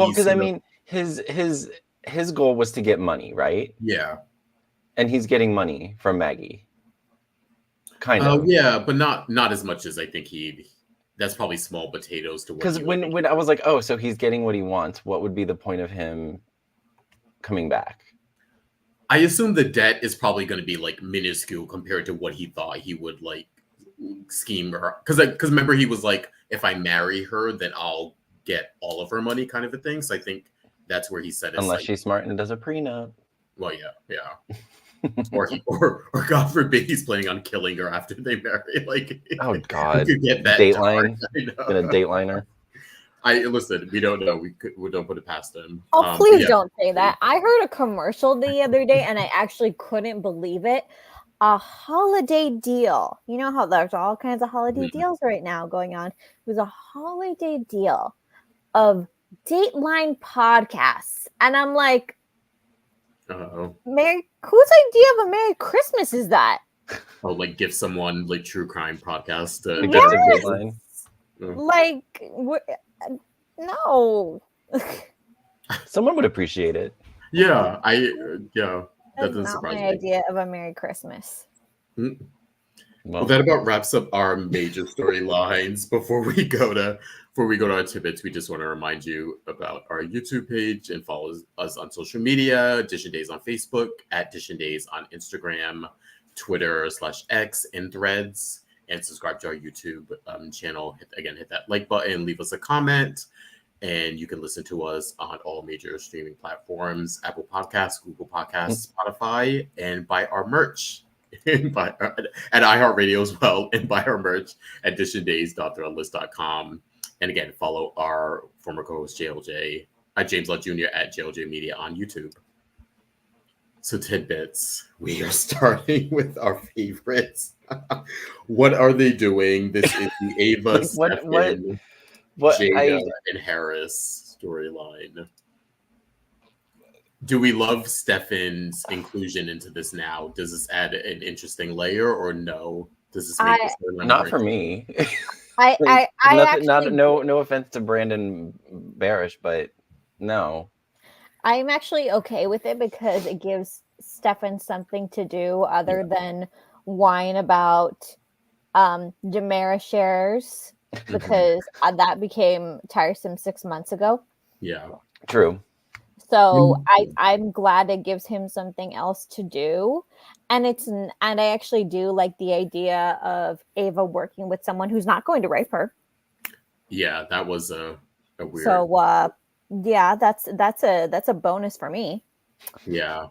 his goal was to get money, right? Yeah. And he's getting money from Maggie. Kind of. But not as much as I think that's probably small potatoes to what. Because when I was like, oh, so he's getting what he wants, what would be the point of him coming back? I assume the debt is probably going to be like minuscule compared to what he thought he would like scheme her. Because remember, he was like, if I marry her, then I'll get all of her money, kind of a thing. So I think that's where he said it. Unless she's smart and does a prenup. Well, yeah. or God forbid he's planning on killing her after they marry. Like, oh God, get that Dateline, in a Dateliner. Listen. We don't know. We don't put it past him. Oh, please don't say that. I heard a commercial the other day, and I actually couldn't believe it. A holiday deal. You know how there's all kinds of holiday deals right now going on. It was a holiday deal of Dateline podcasts, and I'm like, whose idea of a Merry Christmas is that? Oh, like give someone like true crime podcast. No. Someone would appreciate it. Yeah, that doesn't not surprise my me. idea of a Merry Christmas. Well, that about wraps up our major storylines. Before we go to our tidbits, we just want to remind you about our YouTube page and follow us on social media. Dishin Days on Facebook, at Dishin Days on Instagram, Twitter /X, and Threads, and subscribe to our YouTube channel. Hit that like button, leave us a comment, and you can listen to us on all major streaming platforms: Apple Podcasts, Google Podcasts, Spotify, and buy our merch. At iHeartRadio as well, and buy our merch at dishindays.threadless.com. And again, follow our former co-host JLJ, James Lott Jr. at JLJ Media on YouTube. So tidbits, we are starting with our favorites. What are they doing? This is the Ava, Stefan, Jada, and Harris storyline. Do we love Stefan's inclusion into this now? Does this add an interesting layer or no? Does this make this storyline not more for me? I Nothing, actually no offense to Brandon Barish, but no. I'm actually okay with it because it gives Stefan something to do other than whine about Demara shares because that became tiresome 6 months ago. Yeah. True. So I'm glad it gives him something else to do. And I actually do like the idea of Ava working with someone who's not going to rape her. Yeah, that was a weird. So yeah, that's a bonus for me. Yeah.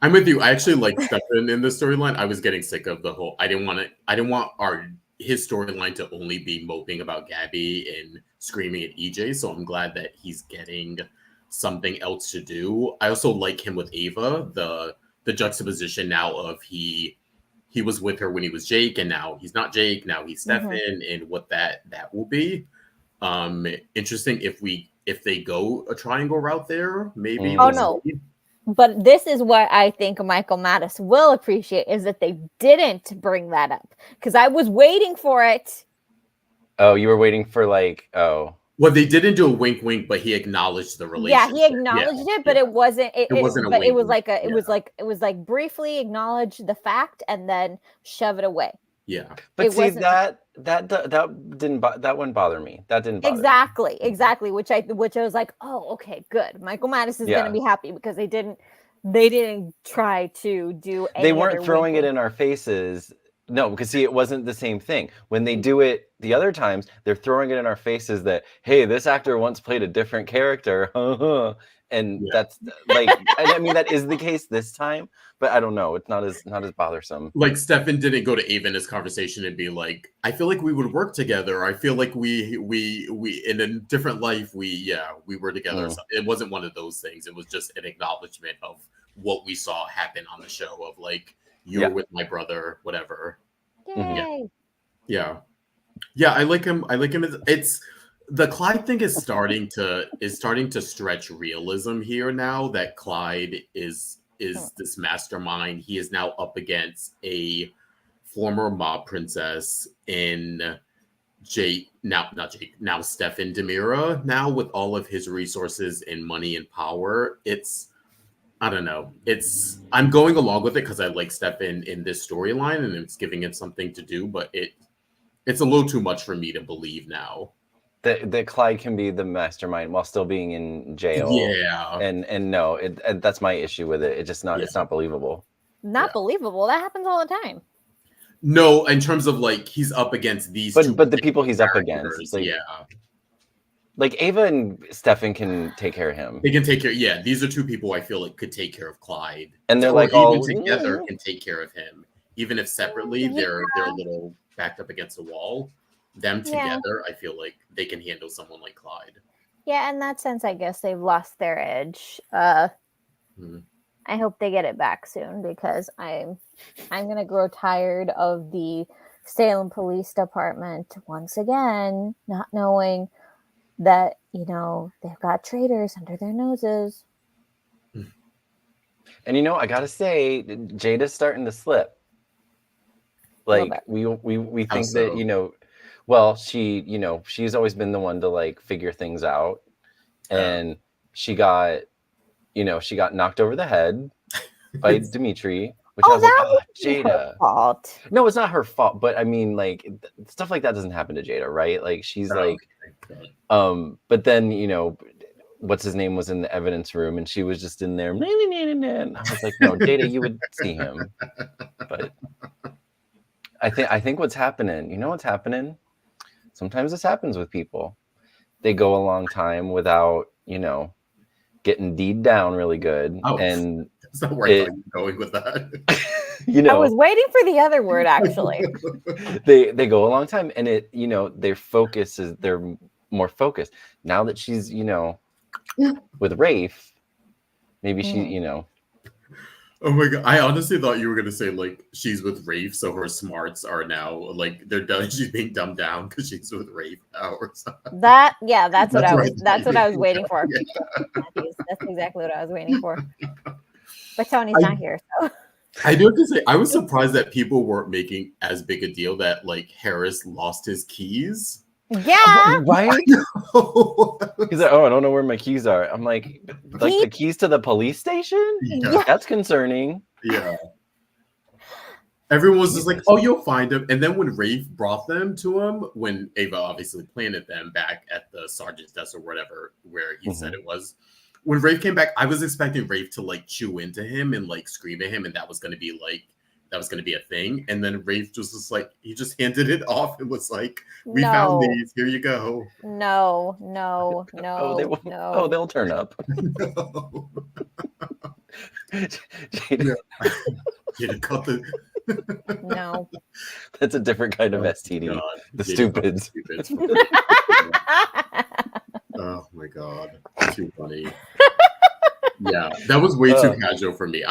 I'm with you. I actually like Stefan in the storyline. I was getting sick of the whole I didn't want his storyline to only be moping about Gabby and screaming at EJ. So I'm glad that he's getting something else to do. I also like him with Ava, the juxtaposition now of he was with her when he was Jake and now he's not Jake, now he's Stefan, and what that will be. Interesting if they go a triangle route there, maybe. Oh no. But this is what I think Michael Mattis will appreciate is that they didn't bring that up because I was waiting for it. Oh, you were waiting for Well, they didn't do a wink, wink, but he acknowledged the relationship. Yeah, he acknowledged it, but it wasn't. It wasn't. But wink, it was like briefly acknowledge the fact and then shove it away. Yeah, but see that wouldn't bother me. That didn't bother me. Exactly. Which I was like, oh, okay, good. Michael Mattis is going to be happy because they didn't try to do. They weren't throwing it in our faces. No, because see, it wasn't the same thing. When they do it the other times, they're throwing it in our faces that, hey, this actor once played a different character. And that's like, I mean, that is the case this time, but I don't know. It's not as bothersome. Like Stefan didn't go to Ava in his conversation and be like, I feel like we would work together. I feel like we in a different life, we were together. So it wasn't one of those things. It was just an acknowledgement of what we saw happen on the show of like, you're with my brother, whatever. Yay. Yeah. I like him. It's the Clyde thing is starting to stretch realism here now that Clyde is this mastermind. He is now up against a former mob princess in now Stefan Demira, now with all of his resources and money and power. I don't know. I'm going along with it because I like Stefan in this storyline and it's giving him something to do, but it's a little too much for me to believe now. That Clyde can be the mastermind while still being in jail. Yeah. And no, that's my issue with it. It's just not. It's not believable. Not believable. That happens all the time. No, in terms of like he's up against these. But the people he's up against. Like Ava and Stefan can take care of him. They can take care. Yeah, these are two people I feel like could take care of Clyde, and they're like all together can take care of him. Even if separately, they're a little backed up against the wall. Them together, I feel like they can handle someone like Clyde. Yeah, in that sense, I guess they've lost their edge. I hope they get it back soon because I'm gonna grow tired of the Salem Police Department once again, not knowing that, they've got traitors under their noses. And I gotta say, Jada's starting to slip. Like we think that, well, she's always been the one to like figure things out. And she got knocked over the head by Dimitri, which I was like, Jada. Her fault. No, it's not her fault, but I mean, like stuff like that doesn't happen to Jada, right? Like she's but then what's his name was in the evidence room, and she was just in there. And I was like, no, Jada, you would see him. But I think what's happening, what's happening? Sometimes this happens with people. They go a long time without, getting deed down really good. Oh, and that's not where I thought you were going with that. I was waiting for the other word, actually. they go a long time, and they're more focused. Now that she's, with Rafe, maybe she, Oh my god! I honestly thought you were gonna say like she's with Rafe, so her smarts are now like they're done. She's being dumbed down because she's with Rafe now or something. That's what I was. right. That's what I was waiting for. Yeah. That's exactly what I was waiting for. But Tony's not here, so. I do have to say, I was surprised that people weren't making as big a deal that like Harris lost his keys. Yeah, right. He's like, oh, I don't know where my keys are. I'm like the keys to the police station? Yeah. That's concerning. Yeah. Everyone was just like, oh, you'll find them. And then when Rafe brought them to him, when Ava obviously planted them back at the sergeant's desk or whatever, where he said it was, when Rafe came back, I was expecting Rafe to like chew into him and like scream at him. And that was going to be a thing. And then Rafe just like, he just handed it off and was like, we found these. Here you go. No. Oh, they'll turn up. No. Jada cut the... No. That's a different kind of STD. God. The stupids. Oh my god. Too funny. Yeah, that was way too casual for me.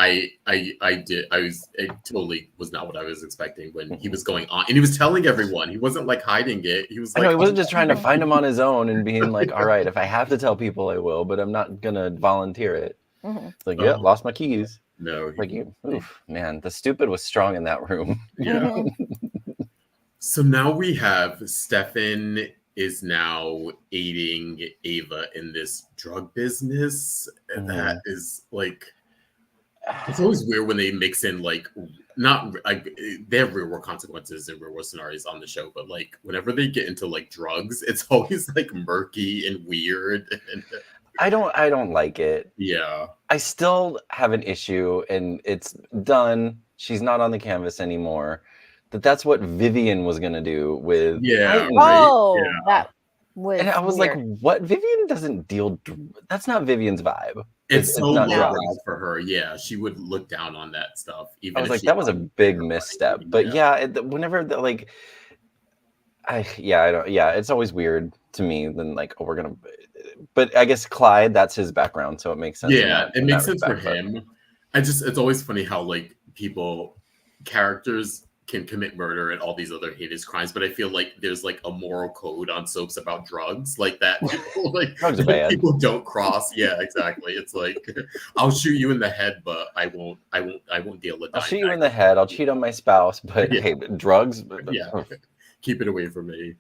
It totally was not what I was expecting when he was going on. And he was telling everyone. He wasn't like hiding it. He was like, I know, he wasn't just trying to find him on his own and being like, all right, if I have to tell people, I will, but I'm not gonna volunteer it. It's like, yeah, lost my keys. No. Like, oof, man, the stupid was strong in that room. Yeah. So now we have Stefan is now aiding Ava in this drug business. And that is like, it's always weird when they mix in like, not like they have real world consequences and real world scenarios on the show, but like whenever they get into like drugs, it's always like murky and weird. And I don't like it. Yeah. I still have an issue, and it's done. She's not on the canvas anymore. That's what Vivian was gonna do with. Yeah. That was. And I was weird. like, what? Vivian doesn't deal. That's not Vivian's vibe. It's so not lowbrow drugs. for her. Yeah, she would look down on that stuff. Even I was if like, she that was a wasn't big there, misstep. like, But whenever like, it's always weird to me. Then like, oh, we're gonna. But I guess Clyde, that's his background, so it makes sense. Yeah, it makes sense for respect, him. It's always funny how like characters can commit murder and all these other heinous crimes, but I feel like there's like a moral code on soaps about drugs, like that. People, like drugs are bad. People don't cross. Yeah, exactly. It's like I'll shoot you in the head, but I won't deal with. I'll shoot you in the head. I'll cheat on my spouse, but hey, drugs. Yeah, keep it away from me.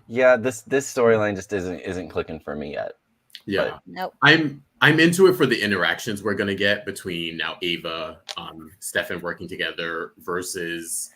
Yeah. This storyline just isn't clicking for me yet. Yeah, nope. I'm into it for the interactions we're gonna get between now Ava, Stefan working together versus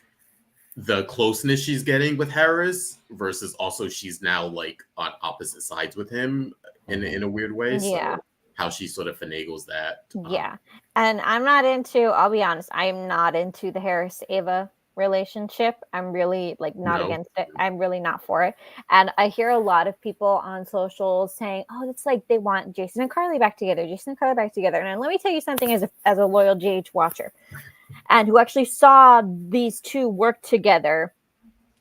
the closeness she's getting with Harris versus also she's now like on opposite sides with him in a weird way. Yeah. So how she sort of finagles that. Yeah. And I'll be honest, I'm not into the Harris Ava relationship. I'm really like not against it. I'm really not for it. And I hear a lot of people on social saying, oh, it's like they want Jason and Carly back together. And let me tell you something as a loyal GH watcher and who actually saw these two work together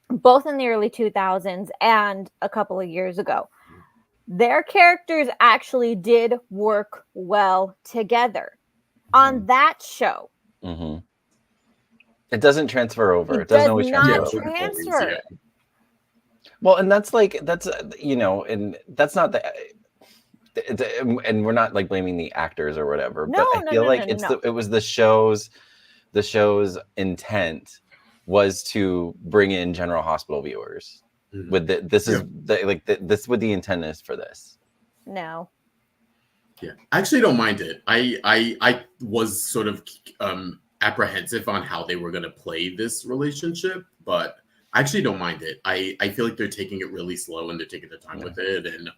both in the early 2000s and a couple of years ago. Their characters actually did work well together on that show. Mm-hmm. It doesn't transfer over. It doesn't always transfer over. Well, and that's and that's not and we're not like blaming the actors or whatever. But I feel like it was the show's intent was to bring in General Hospital viewers. With this what the intent is for this. No. Yeah, I actually don't mind it. I was sort of apprehensive on how they were going to play this relationship, but I actually don't mind it. I feel like they're taking it really slow and they're taking their time with it. And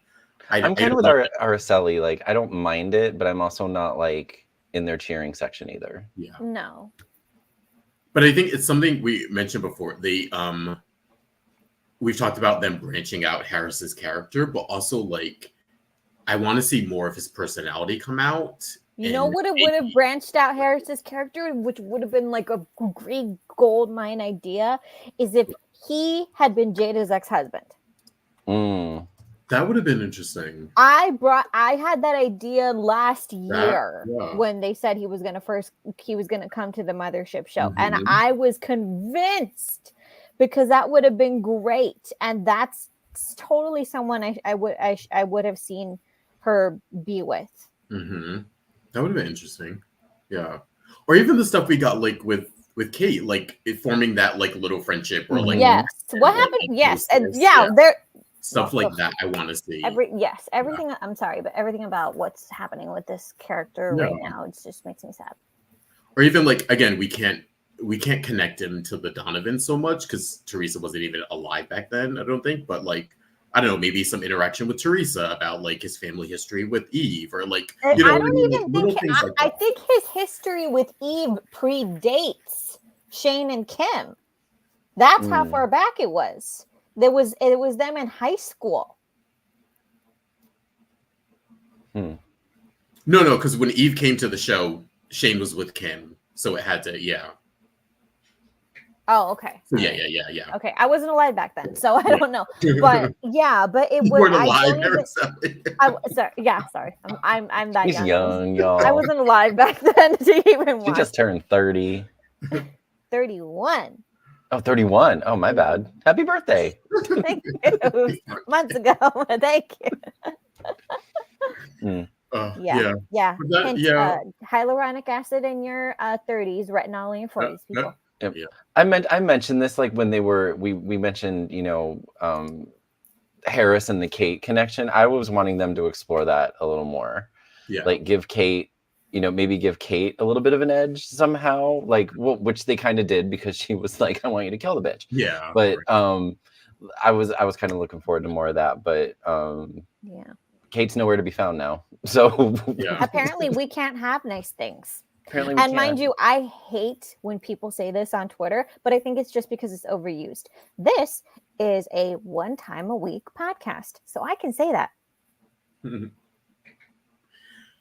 I'm kind of with Araceli. Like, I don't mind it, but I'm also not like in their cheering section either. Yeah. No. But I think it's something we mentioned before. We've talked about them branching out Harris's character, but also like I want to see more of his personality come out. You know what it would have branched out Harris's character, which would have been like a great gold mine idea, is if he had been Jada's ex-husband. That would have been interesting. I had that idea last year when they said he was gonna come to the mothership show, and I was convinced because that would have been great, and that's totally someone I would have seen her be with. Mm-hmm. That would have been interesting. Yeah, or even the stuff we got like with Kate, like forming that like little friendship or like what happened? Yes, and there. Stuff like that I want to see. Everything. I'm sorry, but everything about what's happening with this character right now, it just makes me sad. Or even like, again, we can't connect him to the Donovan so much because Teresa wasn't even alive back then, I don't think. But like, I don't know, maybe some interaction with Teresa about like his family history with Eve, or like, I don't even think. I think his history with Eve predates Shane and Kim. That's how far back it was. It was them in high school. No, because when Eve came to the show, Shane was with Kim, so it had to, Oh, okay. So yeah. Okay, I wasn't alive back then, so I don't know. But but it was. You weren't alive, Araceli. Sorry. I'm that He's young, y'all. I wasn't alive back then to even watch. She just turned 30. 31. Oh, 31. Oh, my bad. Happy birthday. Thank you. Months ago. Thank you. Hyaluronic acid in your 30s, retinol in your 40s, people. Yep. Yeah. I mentioned this like when we mentioned, Harris and the Kate connection. I was wanting them to explore that a little more. Yeah. Like give Kate, maybe give Kate a little bit of an edge somehow, like which they kind of did because she was like, I want you to kill the bitch. Yeah. But I was kind of looking forward to more of that, but Kate's nowhere to be found now. So apparently we can't have nice things. Apparently and mind you, I hate when people say this on Twitter, but I think it's just because it's overused. This is a 1 time a week podcast, so I can say that.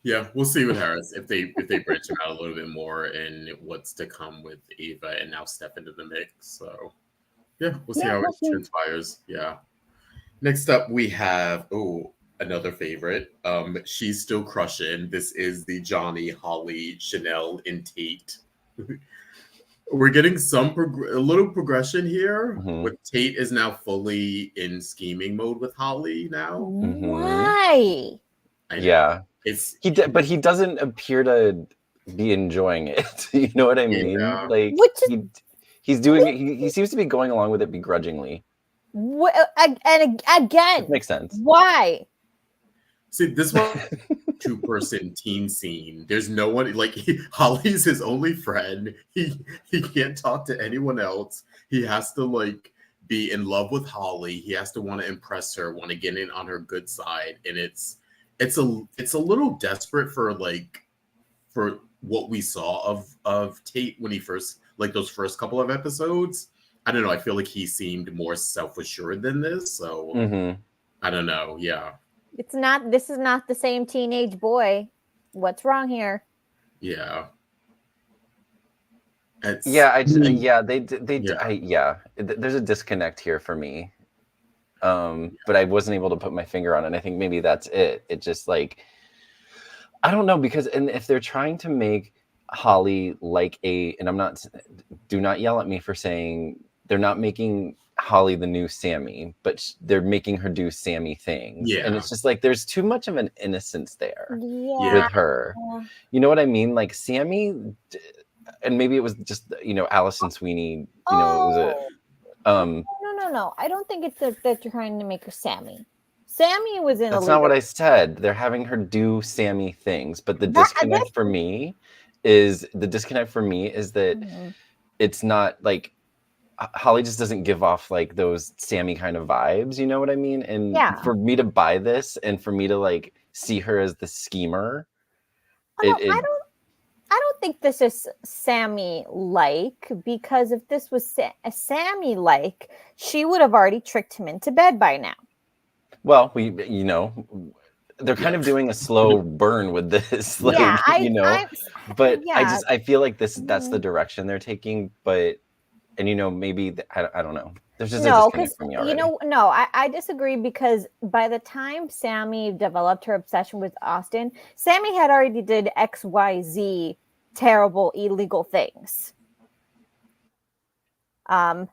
Yeah, we'll see with Harris if they branch him out a little bit more and what's to come with Ava and now Steph into the mix. So we'll see how it transpires. Yeah. Next up we have another favorite. She's still crushing. This is the Johnny, Holly, Chanel, and Tate. We're getting a little progression here. But Tate is now fully in scheming mode with Holly now. Why? Yeah. But he doesn't appear to be enjoying it. You know what I mean? Yeah. Like he's doing it. He seems to be going along with it begrudgingly. And again, it makes sense. Why? See, this one 2-person teen scene. There's no one like Holly's his only friend. He can't talk to anyone else. He has to like be in love with Holly. He has to want to impress her, want to get in on her good side, and it's a little desperate for what we saw of Tate when he first, like those first couple of episodes. I don't know. I feel like he seemed more self-assured than this. So I don't know. Yeah. This is not the same teenage boy. What's wrong here? Yeah. There's a disconnect here for me. But I wasn't able to put my finger on it. And I think maybe that's it. It just like, I don't know, because if they're trying to make Holly like do not yell at me for saying they're not making Holly the new Sammy, but they're making her do Sammy things. Yeah. And it's just like, there's too much of an innocence there with her. You know what I mean? Like Sammy, and maybe it was just, Allison Sweeney, it was No. I don't think it's that you're trying to make her Sammy. Sammy was in. That's not what I said. They're having her do Sammy things, but the disconnect for me is that it's not like Holly just doesn't give off like those Sammy kind of vibes. You know what I mean? And for me to buy this and for me to like see her as the schemer, I don't think this is Sammy-like, because if this was a Sammy-like, she would have already tricked him into bed by now. Well, they're kind of doing a slow burn with this, like, I feel like that's the direction they're taking, but, and maybe, I don't know. There's just No, a because disconnect for me already. no, I disagree because by the time Sammy developed her obsession with Austin, Sammy had already did XYZ terrible illegal things,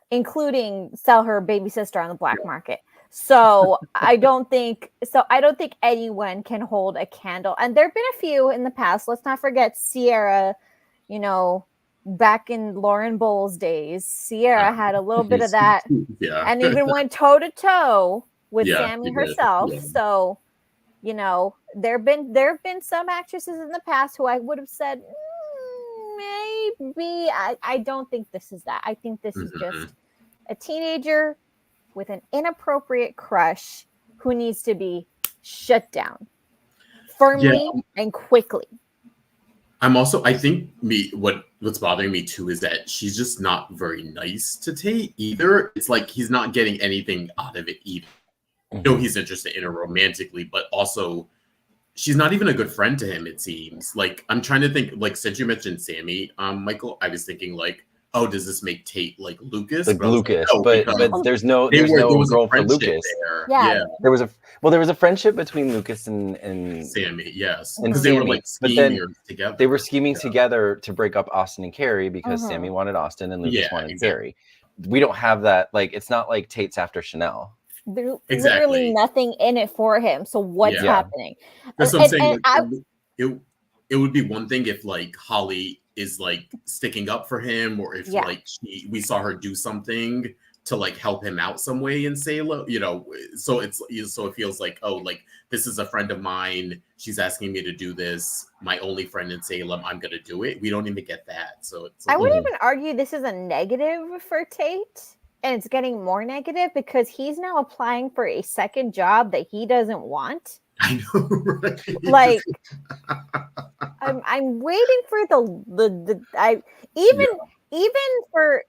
including sell her baby sister on the black market. So I don't think anyone can hold a candle. And there have been a few in the past. Let's not forget Sierra, back in Lauren Bowles' days, Sierra had a little bit of that, and even went toe to toe with Sammy herself. Yeah. So, there have been some actresses in the past who I would have said maybe. I don't think this is that. I think this is just a teenager with an inappropriate crush who needs to be shut down firmly and quickly. I think what's bothering me too is that she's just not very nice to Tate either. It's like he's not getting anything out of it either. He's interested in her romantically, but also she's not even a good friend to him, it seems. Like, I'm trying to think, like, since you mentioned Sammy, Michael, I was thinking, like, oh, does this make Tate like Lucas? Like Lucas, but there's no girl for Lucas. Yeah. There was a friendship between Lucas and Sammy, yes. Because they were like scheming together. They were scheming together to break up Austin and Carrie because Sammy wanted Austin and Lucas wanted Carrie. We don't have that. Like, it's not like Tate's after Chanel. There's literally nothing in it for him. So what's happening? That's what I'm saying. Like, it would be one thing if like Holly is like sticking up for him, or if like we saw her do something to like help him out some way in Salem, so it feels like, oh, like this is a friend of mine, she's asking me to do this, my only friend in Salem, I'm gonna do it. We don't even get that. So it's I wouldn't even argue this is a negative for Tate, and it's getting more negative because he's now applying for a second job that he doesn't want. I know, right? Like, I'm waiting for even for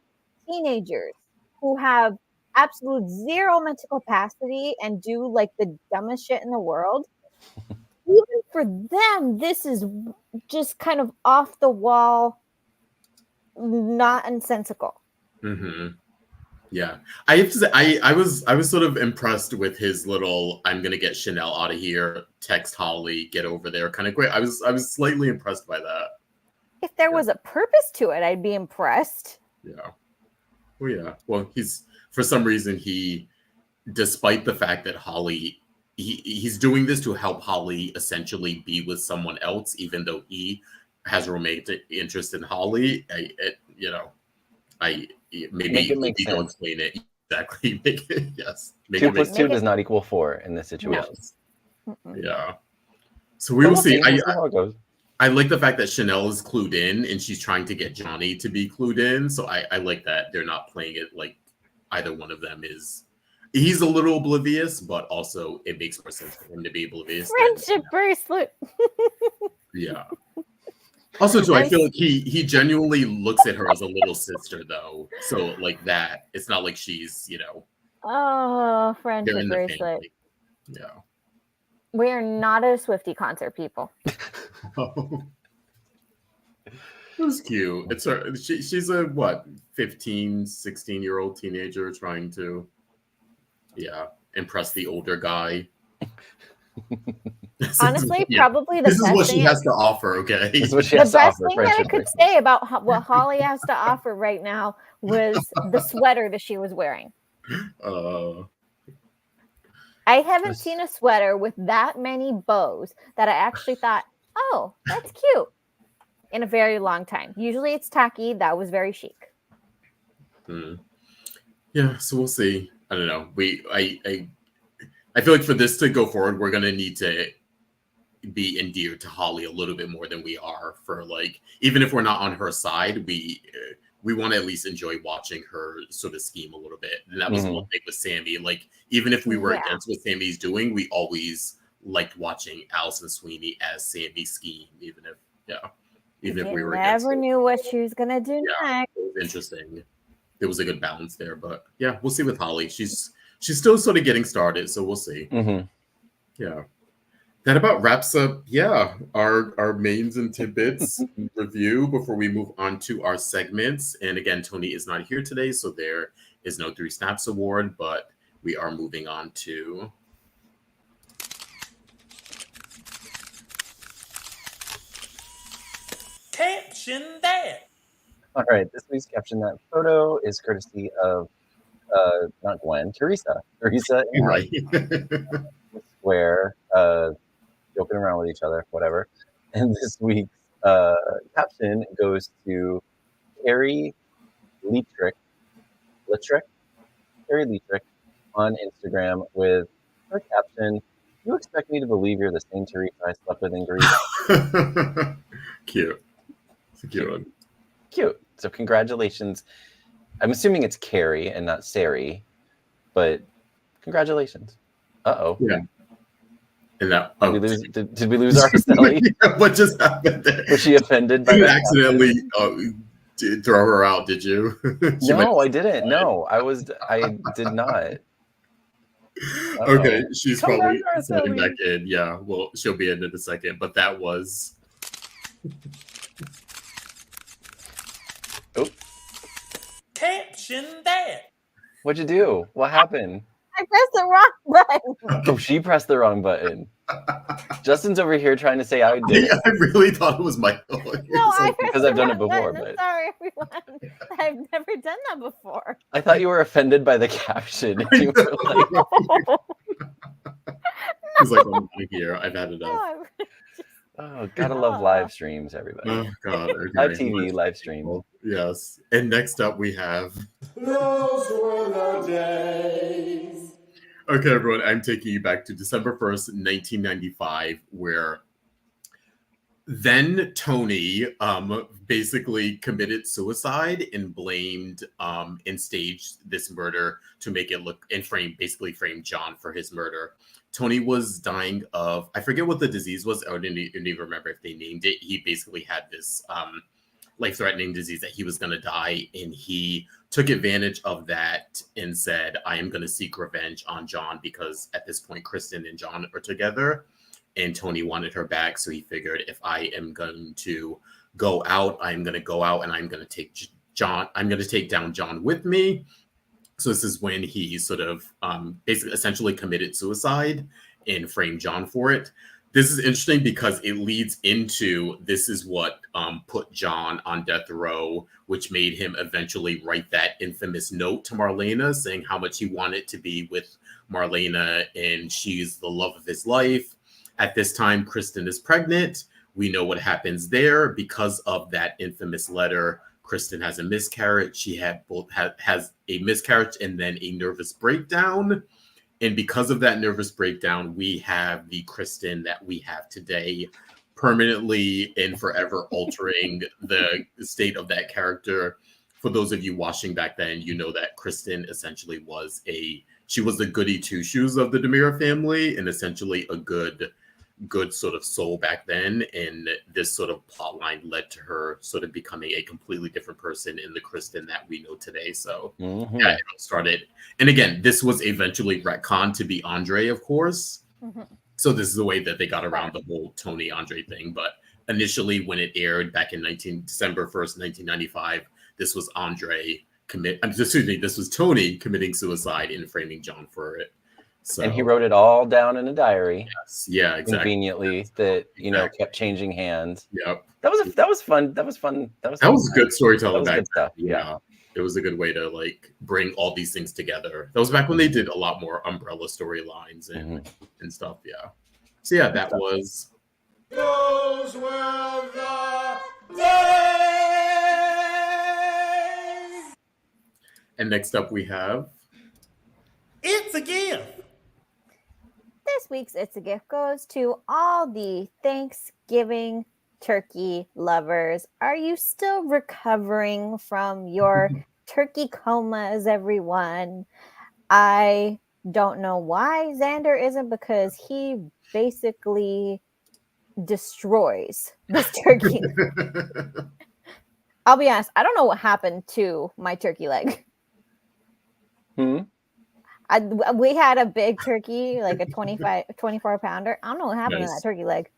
teenagers who have absolute zero mental capacity and do like the dumbest shit in the world. Even for them, this is just kind of off the wall, not nonsensical. Yeah, I have to say, I was sort of impressed with his little "I'm gonna get Chanel out of here," text Holly, get over there, kind of great. I was slightly impressed by that. If there was a purpose to it, I'd be impressed. Yeah. Oh yeah. Well, for some reason despite the fact that Holly, he's doing this to help Holly essentially be with someone else, even though he has romantic interest in Holly. Maybe don't explain it exactly. Make it, yes. 2 + 2 does not equal 4 in this situation. No. Yeah. So we will see. I like the fact that Chanel is clued in and she's trying to get Johnny to be clued in. So I like that they're not playing it like either one of them is. He's a little oblivious, but also it makes more sense for him to be oblivious. Friendship bracelet. Yeah. Also, too, I feel like he genuinely looks at her as a little sister, though. So, like that, it's not like she's, Oh, friendship bracelet. Family. Yeah. We are not a Swiftie concert, people. Oh. It was cute. It's her. She's a 15, 16-year-old teenager trying to, impress the older guy. Honestly, probably the best thing. This is what she has to offer, okay? The best thing that I could say about what Holly has to offer right now was the sweater that she was wearing. I haven't seen a sweater with that many bows that I actually thought, oh, that's cute, in a very long time. Usually it's tacky. That was very chic. Yeah, so we'll see. I don't know. I feel like for this to go forward, we're going to need to be endeared to Holly a little bit more than we are for like, even if we're not on her side, we want to at least enjoy watching her sort of scheme a little bit. And that was one thing with Sammy. Like, even if we were against what Sammy's doing, we always liked watching Allison Sweeney as Sammy scheme, even if we were never knew what she was going to do next. It was interesting. There was a good balance there, but yeah, we'll see with Holly. She's still sort of getting started, so we'll see. Yeah. That about wraps up, our mains and tidbits review before we move on to our segments. And again, Tony is not here today, so there is No 3 Snaps Award, but we are moving on to Caption that. All right, this week's Caption That photo is courtesy of not Gwen, Teresa. Teresa and right. Square joking around with each other, whatever. And this week's caption goes to Carrie Leetrick, Carrie Leetrick on Instagram with her caption, "You expect me to believe you're the same Teresa I slept with in Greece?" Cute. It's a cute one. Cute. So congratulations. I'm assuming it's Carrie and not Sari, but congratulations. Uh-oh. Yeah. And that, Did we lose Araceli? What just happened there? Was she offended by You that accidentally did throw her out, did you? No, I didn't. No, I did not. Uh-oh. Okay, she's Come probably back, setting Araceli. back in. Yeah, well, she'll be in a second, but that was... Oh, Caption that. what'd you do? What happened? I pressed the wrong button. Oh, she pressed the wrong button. Justin's over here trying to say I did it. I really thought it was Michael. No, I because pressed I've the done it wrong before, button. but- Sorry, everyone. I've never done that before. I thought you were offended by the caption. You were like, He's like, I'm out of here. I've had enough. No, oh, gotta love live streams, everybody. Oh, God. Okay. Live TV, live streams. Yes. And next up, we have... Those were the days. Okay, everyone, I'm taking you back to December 1st, 1995, where then Tony basically committed suicide and blamed and staged this murder to make it look and basically frame John for his murder. Tony was dying of, I forget what the disease was. I didn't even remember if they named it. He basically had this life-threatening disease that he was going to die, and he took advantage of that and said, I am going to seek revenge on John, because at this point Kristen and John are together and Tony wanted her back. So he figured, if I am going to go out, I'm going to go out and I'm going to take down John with me. So this is when he sort of basically essentially committed suicide and framed John for it. This is interesting because it leads into, this is what put John on death row, which made him eventually write that infamous note to Marlena saying how much he wanted to be with Marlena and she's the love of his life. At this time, Kristen is pregnant. We know what happens there. Because of that infamous letter, Kristen has a miscarriage. She has a miscarriage and then a nervous breakdown. And because of that nervous breakdown, we have the Kristen that we have today, permanently and forever altering the state of that character. For those of you watching back then, you know that Kristen essentially was the goody two-shoes of the Demira family and essentially a good sort of soul back then. And this sort of plot line led to her sort of becoming a completely different person in the Kristen that we know today. So yeah, it started. And again, this was eventually retconned to be Andre, of course. Mm-hmm. So this is the way that they got around the whole Tony Andre thing. But initially when it aired back in December 1st, 1995, this was this was Tony committing suicide and framing John for it. So, and he wrote it all down in a diary. Yes, yeah, exactly. Conveniently, that kept changing hands. Yep. That was fun. That was good storytelling back then. Stuff. Yeah. It was a good way to bring all these things together. That was back when they did a lot more umbrella storylines and stuff. Yeah. So yeah, that was. Those were the days. And next up we have. It's a gift. This week's It's a Gift goes to all the Thanksgiving turkey lovers. Are you still recovering from your turkey comas, everyone? I don't know why Xander isn't, because he basically destroys this turkey. I'll be honest, I don't know what happened to my turkey leg. We had a big turkey, like a 24 pounder. I don't know what happened to that turkey leg.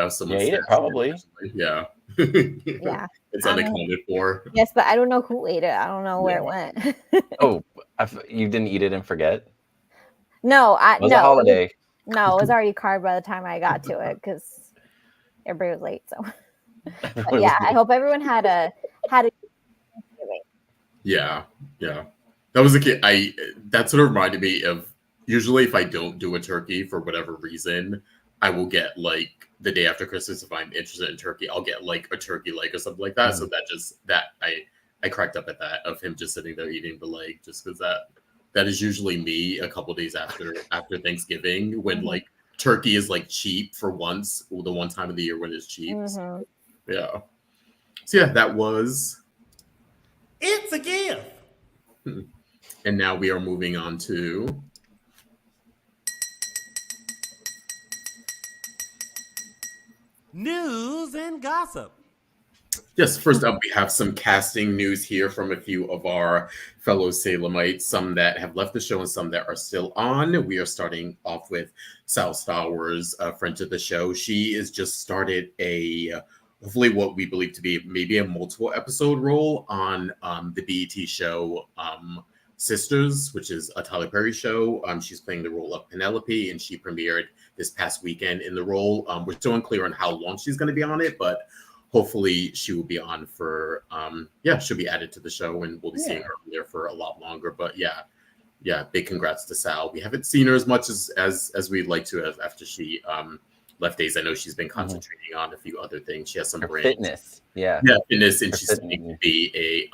Someone ate it, snatched probably. Yeah. Yeah. It's unaccounted for. Yes, but I don't know who ate it. I don't know where it went. Oh, you didn't eat it and forget? No, It was a holiday. It was already carved by the time I got to it because everybody was late. So, but yeah, I hope everyone had a Thanksgiving. Yeah. That was a kid. That sort of reminded me of, usually if I don't do a turkey for whatever reason, I will get like the day after Christmas, if I'm interested in turkey, I'll get like a turkey leg or something like that. So I cracked up at that, of him just sitting there eating the leg, just because that is usually me a couple days after Thanksgiving, when like turkey is like cheap for once, the one time of the year when it's cheap. So, yeah. So yeah, that was It's a gift. And now we are moving on to News and gossip. Yes, first up, we have some casting news here from a few of our fellow Salemites, some that have left the show and some that are still on. We are starting off with Sal Stowers, a friend of the show. She has just started hopefully what we believe to be maybe a multiple episode role on the BET show Sisters, which is a Tyler Perry show. She's playing the role of Penelope, and she premiered this past weekend in the role. We're still unclear on how long she's going to be on it, but hopefully she will be on for she'll be added to the show, and we'll be seeing her there for a lot longer. But yeah, big congrats to Sal. We haven't seen her as much as we'd like to have after she left Days. I know she's been concentrating on a few other things. She has some brands. Fitness, fitness, and she's studying to be a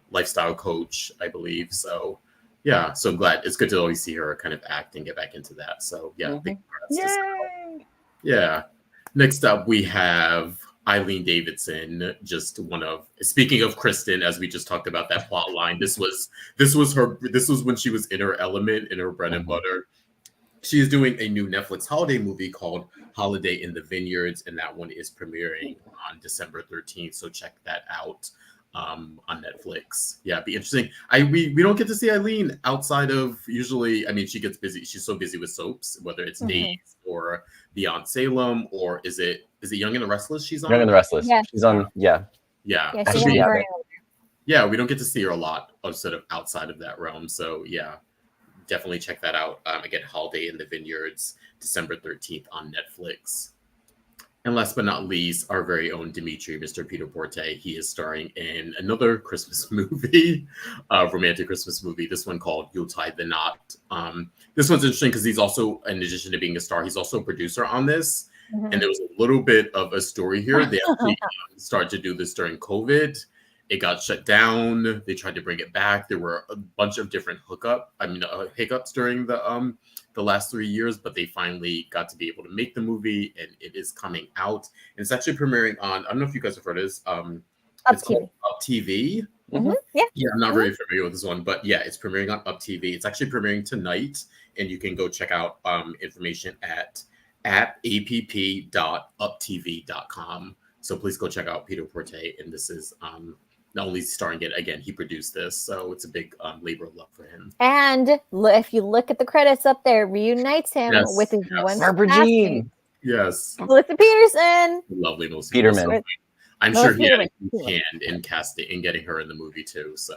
lifestyle coach, I believe. So yeah, so I'm glad. It's good to always see her kind of act and get back into that. So yeah, big congrats to Sal. Yeah. Next up, we have Eileen Davidson, just speaking of Kristen, as we just talked about that plot line. This was when she was in her element, in her bread and butter. She is doing a new Netflix holiday movie called Holiday in the Vineyards, and that one is premiering on December 13th. So check that out on Netflix. Yeah, it'd be interesting. We don't get to see Eileen outside of, usually, I mean, she gets busy. She's so busy with soaps, whether it's Days or Beyond Salem, or is it Young and the Restless she's on? Young and the Restless. Yeah. She's on, Yeah, Actually, we don't get to see her a lot of sort of outside of that realm. So yeah, definitely check that out. Again, Holiday in the Vineyards, December 13th on Netflix. And last but not least, our very own Dimitri, Mr. Peter Porte. He is starring in another Christmas movie, romantic Christmas movie. This one called You'll Tie the Knot. This one's interesting because he's also, in addition to being a star, he's also a producer on this. And there was a little bit of a story here. They actually started to do this during COVID. It got shut down. They tried to bring it back. There were a bunch of different hiccups during the last 3 years, but they finally got to be able to make the movie, and it is coming out. And it's actually premiering on, I don't know if you guys have heard of this. It's called Up TV. Yeah, I'm not very familiar with this one, but yeah, it's premiering on Up TV. It's actually premiering tonight, and you can go check out information at app.uptv.com. So please go check out Peter Porte, and this is not only starring it, again, he produced this, so it's a big labor of love for him. And if you look at the credits up there, reunites him with his one Barbara Jean. Yes. Melissa Peterson. Lovely Melissa Peterman. I'm sure he had a hand in casting and getting her in the movie too. So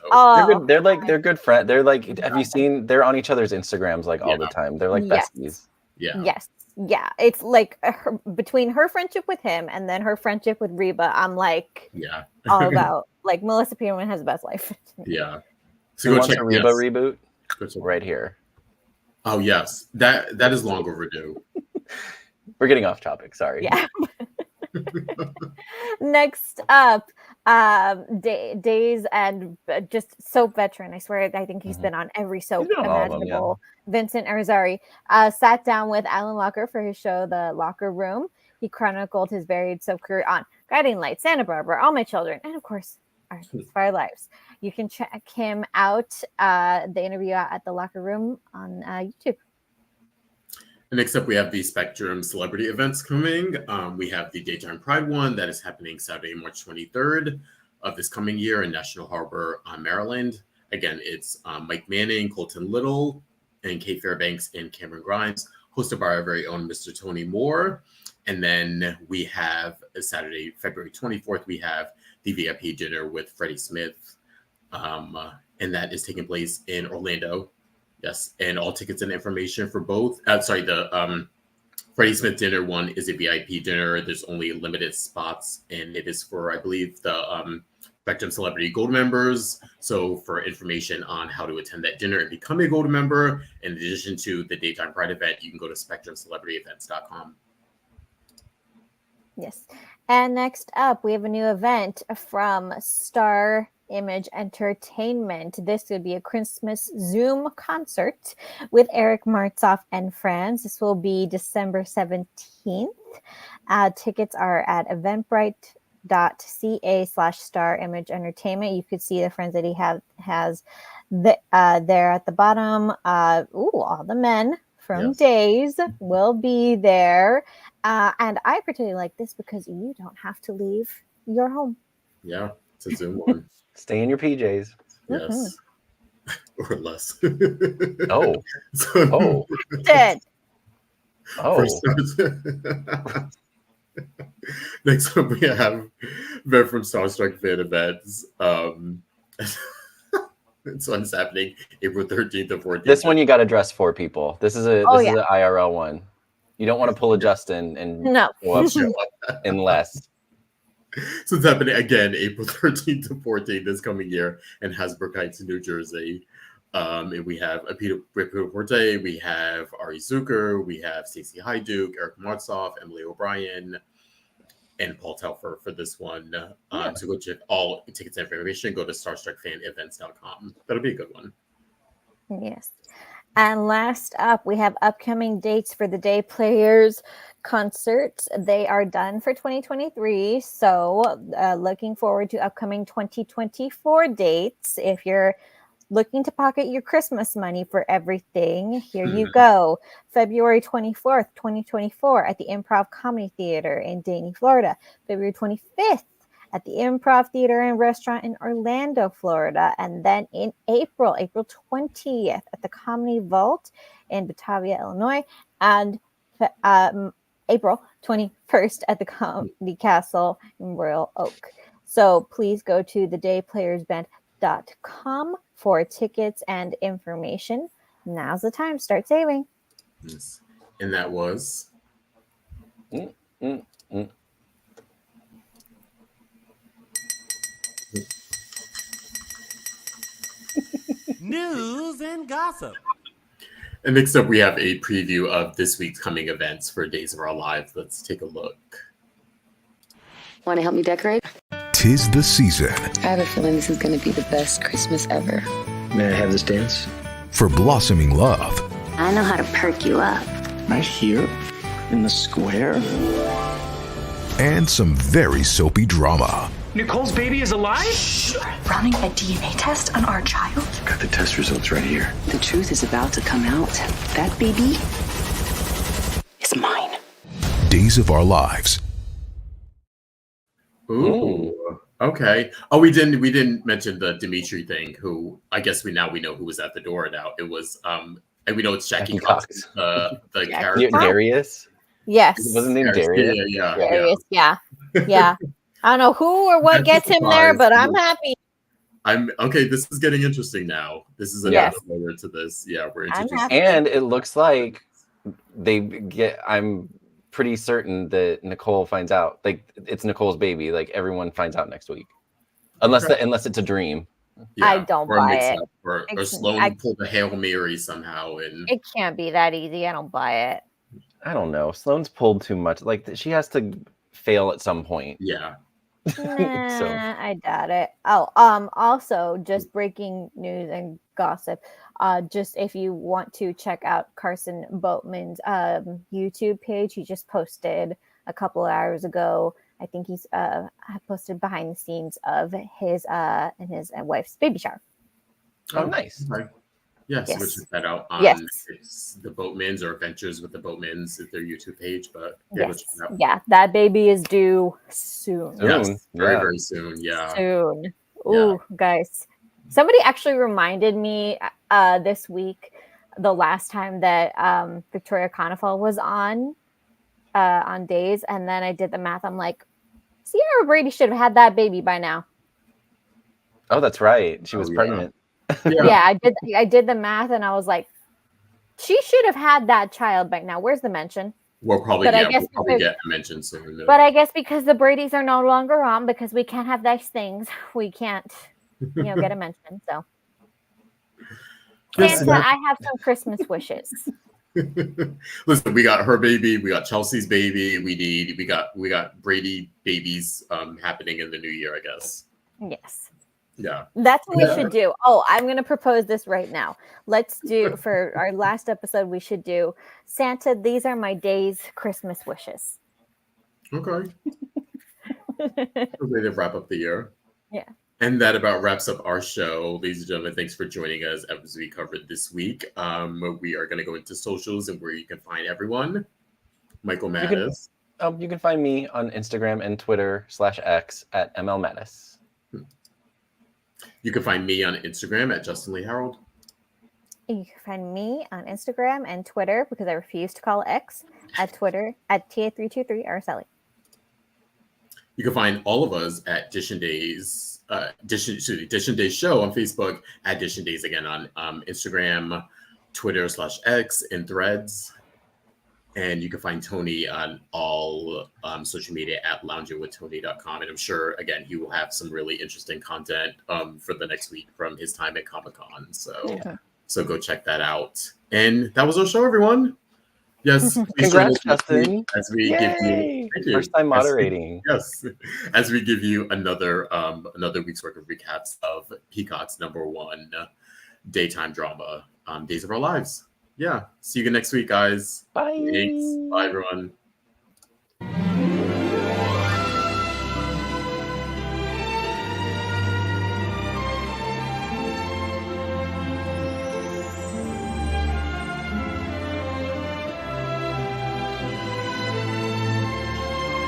they're good friends. They're like, have you seen? They're on each other's Instagrams like all the time. They're like besties. Yeah. Yes. Yeah. It's like between her friendship with him and then her friendship with Reba, I'm like, all about like Melissa Peterman has the best life. Yeah. So go check a Reba reboot right here. Oh yes, that is long overdue. We're getting off topic. Sorry. Yeah. Next up, Days and just soap veteran. I swear, I think he's been on every soap imaginable. Vincent Arizari sat down with Alan Locker for his show, The Locker Room. He chronicled his varied soap career on Guiding Light, Santa Barbara, All My Children, and of course, Our Fire Lives. You can check him out, the interview at The Locker Room on YouTube. And next up, we have the Spectrum celebrity events coming. We have the Daytime Pride one that is happening Saturday, March 23rd of this coming year in National Harbor, Maryland. Again, it's Mike Manning, Colton Little, and Kate Fairbanks and Cameron Grimes, hosted by our very own Mr. Tony Moore. And then we have Saturday, February 24th, we have the VIP dinner with Freddie Smith. And that is taking place in Orlando. Yes. And all tickets and information for both. The Freddie Smith dinner one is a VIP dinner. There's only limited spots, and it is for, I believe, the Spectrum Celebrity Gold members. So for information on how to attend that dinner and become a Gold member, in addition to the Daytime Pride event, you can go to spectrumcelebrityevents.com. Yes. And next up, we have a new event from Star Image Entertainment. This would be a Christmas Zoom concert with Eric Martzoff and friends. This will be December 17th. Tickets are at eventbrite.ca/Star Image Entertainment. You could see the friends that he has there at the bottom. All the men from Days will be there. And I particularly like this because you don't have to leave your home. Yeah, it's a Zoom one. Stay in your PJs. Yes. Or less. Oh. Dead. Oh. Next up, we have Everett from Starstruck Fan Events. This one's happening April 13th to 14th. This one you got to dress for, people. This is an IRL one. You don't want to pull a Justin and show up in less. So it's happening again April 13th to 14th this coming year in Hasbrook Heights, New Jersey. And we have Peter Forte, we have Ari Zucker, we have Stacey Hyduke, Eric Martzoff, Emily O'Brien, and Paul Telfer for this one. To go check all tickets and information, go to starstruckfanevents.com. That'll be a good one. Yes. And last up, we have upcoming dates for the Day Players concerts. They are done for 2023. So looking forward to upcoming 2024 dates. If you're looking to pocket your Christmas money for everything, here you go. February 24th, 2024 at the Improv Comedy Theater in Daney, Florida. February 25th at the Improv Theater and Restaurant in Orlando, Florida. And then in April 20th at the Comedy Vault in Batavia, Illinois. And April 21st at the Comedy Castle in Royal Oak. So please go to thedayplayersband.com for tickets and information. Now's the time. Start saving. Yes. And that was... News and gossip. And next up, we have a preview of this week's coming events for Days of Our Lives. Let's take a look. Want to help me decorate? 'Tis the season. I have a feeling this is going to be the best Christmas ever. May I have this dance? For blossoming love. I know how to perk you up. Right here? In the square? And some very soapy drama. Nicole's baby is alive? Running a DNA test on our child? Got the test results right here. The truth is about to come out. That baby is mine. Days of Our Lives. Ooh. Okay. Oh, we didn't mention the Dimitri thing, who I guess we know who was at the door now. It was and we know it's Jackie Cox, the character. Darius? Yes. Wasn't named Darius? Darius, yeah. I don't know who or what gets him there, but I'm happy. I'm okay. This is getting interesting now. This is another layer to this. Yeah, we're introducing. And it looks like I'm pretty certain that Nicole finds out. Like it's Nicole's baby. Like everyone finds out next week, unless it's a dream. Yeah, I don't buy it. Or Sloan pulled a Hail Mary somehow, and it can't be that easy. I don't buy it. I don't know. Sloan's pulled too much. Like she has to fail at some point. Yeah. I doubt it. Also, just breaking news and gossip. Just if you want to check out Carson Boatman's YouTube page, he just posted a couple of hours ago. I think he's posted behind the scenes of his and his wife's baby shower. Oh, nice. Right. Yes, we'll check that out on it's the Boatmans or Adventures with the Boatmans at their YouTube page. But that baby is due soon. Yes, very soon. Yeah, soon. Ooh, guys, somebody actually reminded me this week, the last time that Victoria Konefal was on on days, and then I did the math. I'm like, Sierra Brady should have had that baby by now. Oh, that's right. She was pregnant. Yeah, I did the math, and I was like, she should have had that child by now. Where's the mention? We'll probably get a mention soon. But I guess because the Bradys are no longer on, because we can't have nice things, we can't, get a mention. So, Santa, I have some Christmas wishes. Listen, we got her baby, we got Chelsea's baby. We got Brady babies happening in the new year, I guess. Yes. Yeah. That's what we should do. Oh, I'm going to propose this right now. Let's do, for our last episode, we should do Santa, these are my day's Christmas wishes. Okay. A way to wrap up the year. Yeah. And that about wraps up our show. Ladies and gentlemen, thanks for joining us as we covered this week. We are going to go into socials and where you can find everyone. Michael Mattis. You can find me on Instagram and Twitter /X at MLMattis. You can find me on Instagram at Justin Lee Hareld. You can find me on Instagram and Twitter, because I refuse to call X, at Twitter at TA323 Araceli. You can find all of us at Dishin Days, Dishin Days Show on Facebook, at Dishin Days again on Instagram, Twitter /X, and Threads. And you can find Tony on all social media at loungingwithtony.com. And I'm sure, again, he will have some really interesting content for the next week from his time at Comic-Con. So go check that out. And that was our show, everyone. Yes. Congrats, Justin. As we give you, first time moderating. Yes. As we give you another week's worth of recaps of Peacock's #1 daytime drama, Days of Our Lives. Yeah. See you next week, guys. Bye. Thanks. Bye, everyone.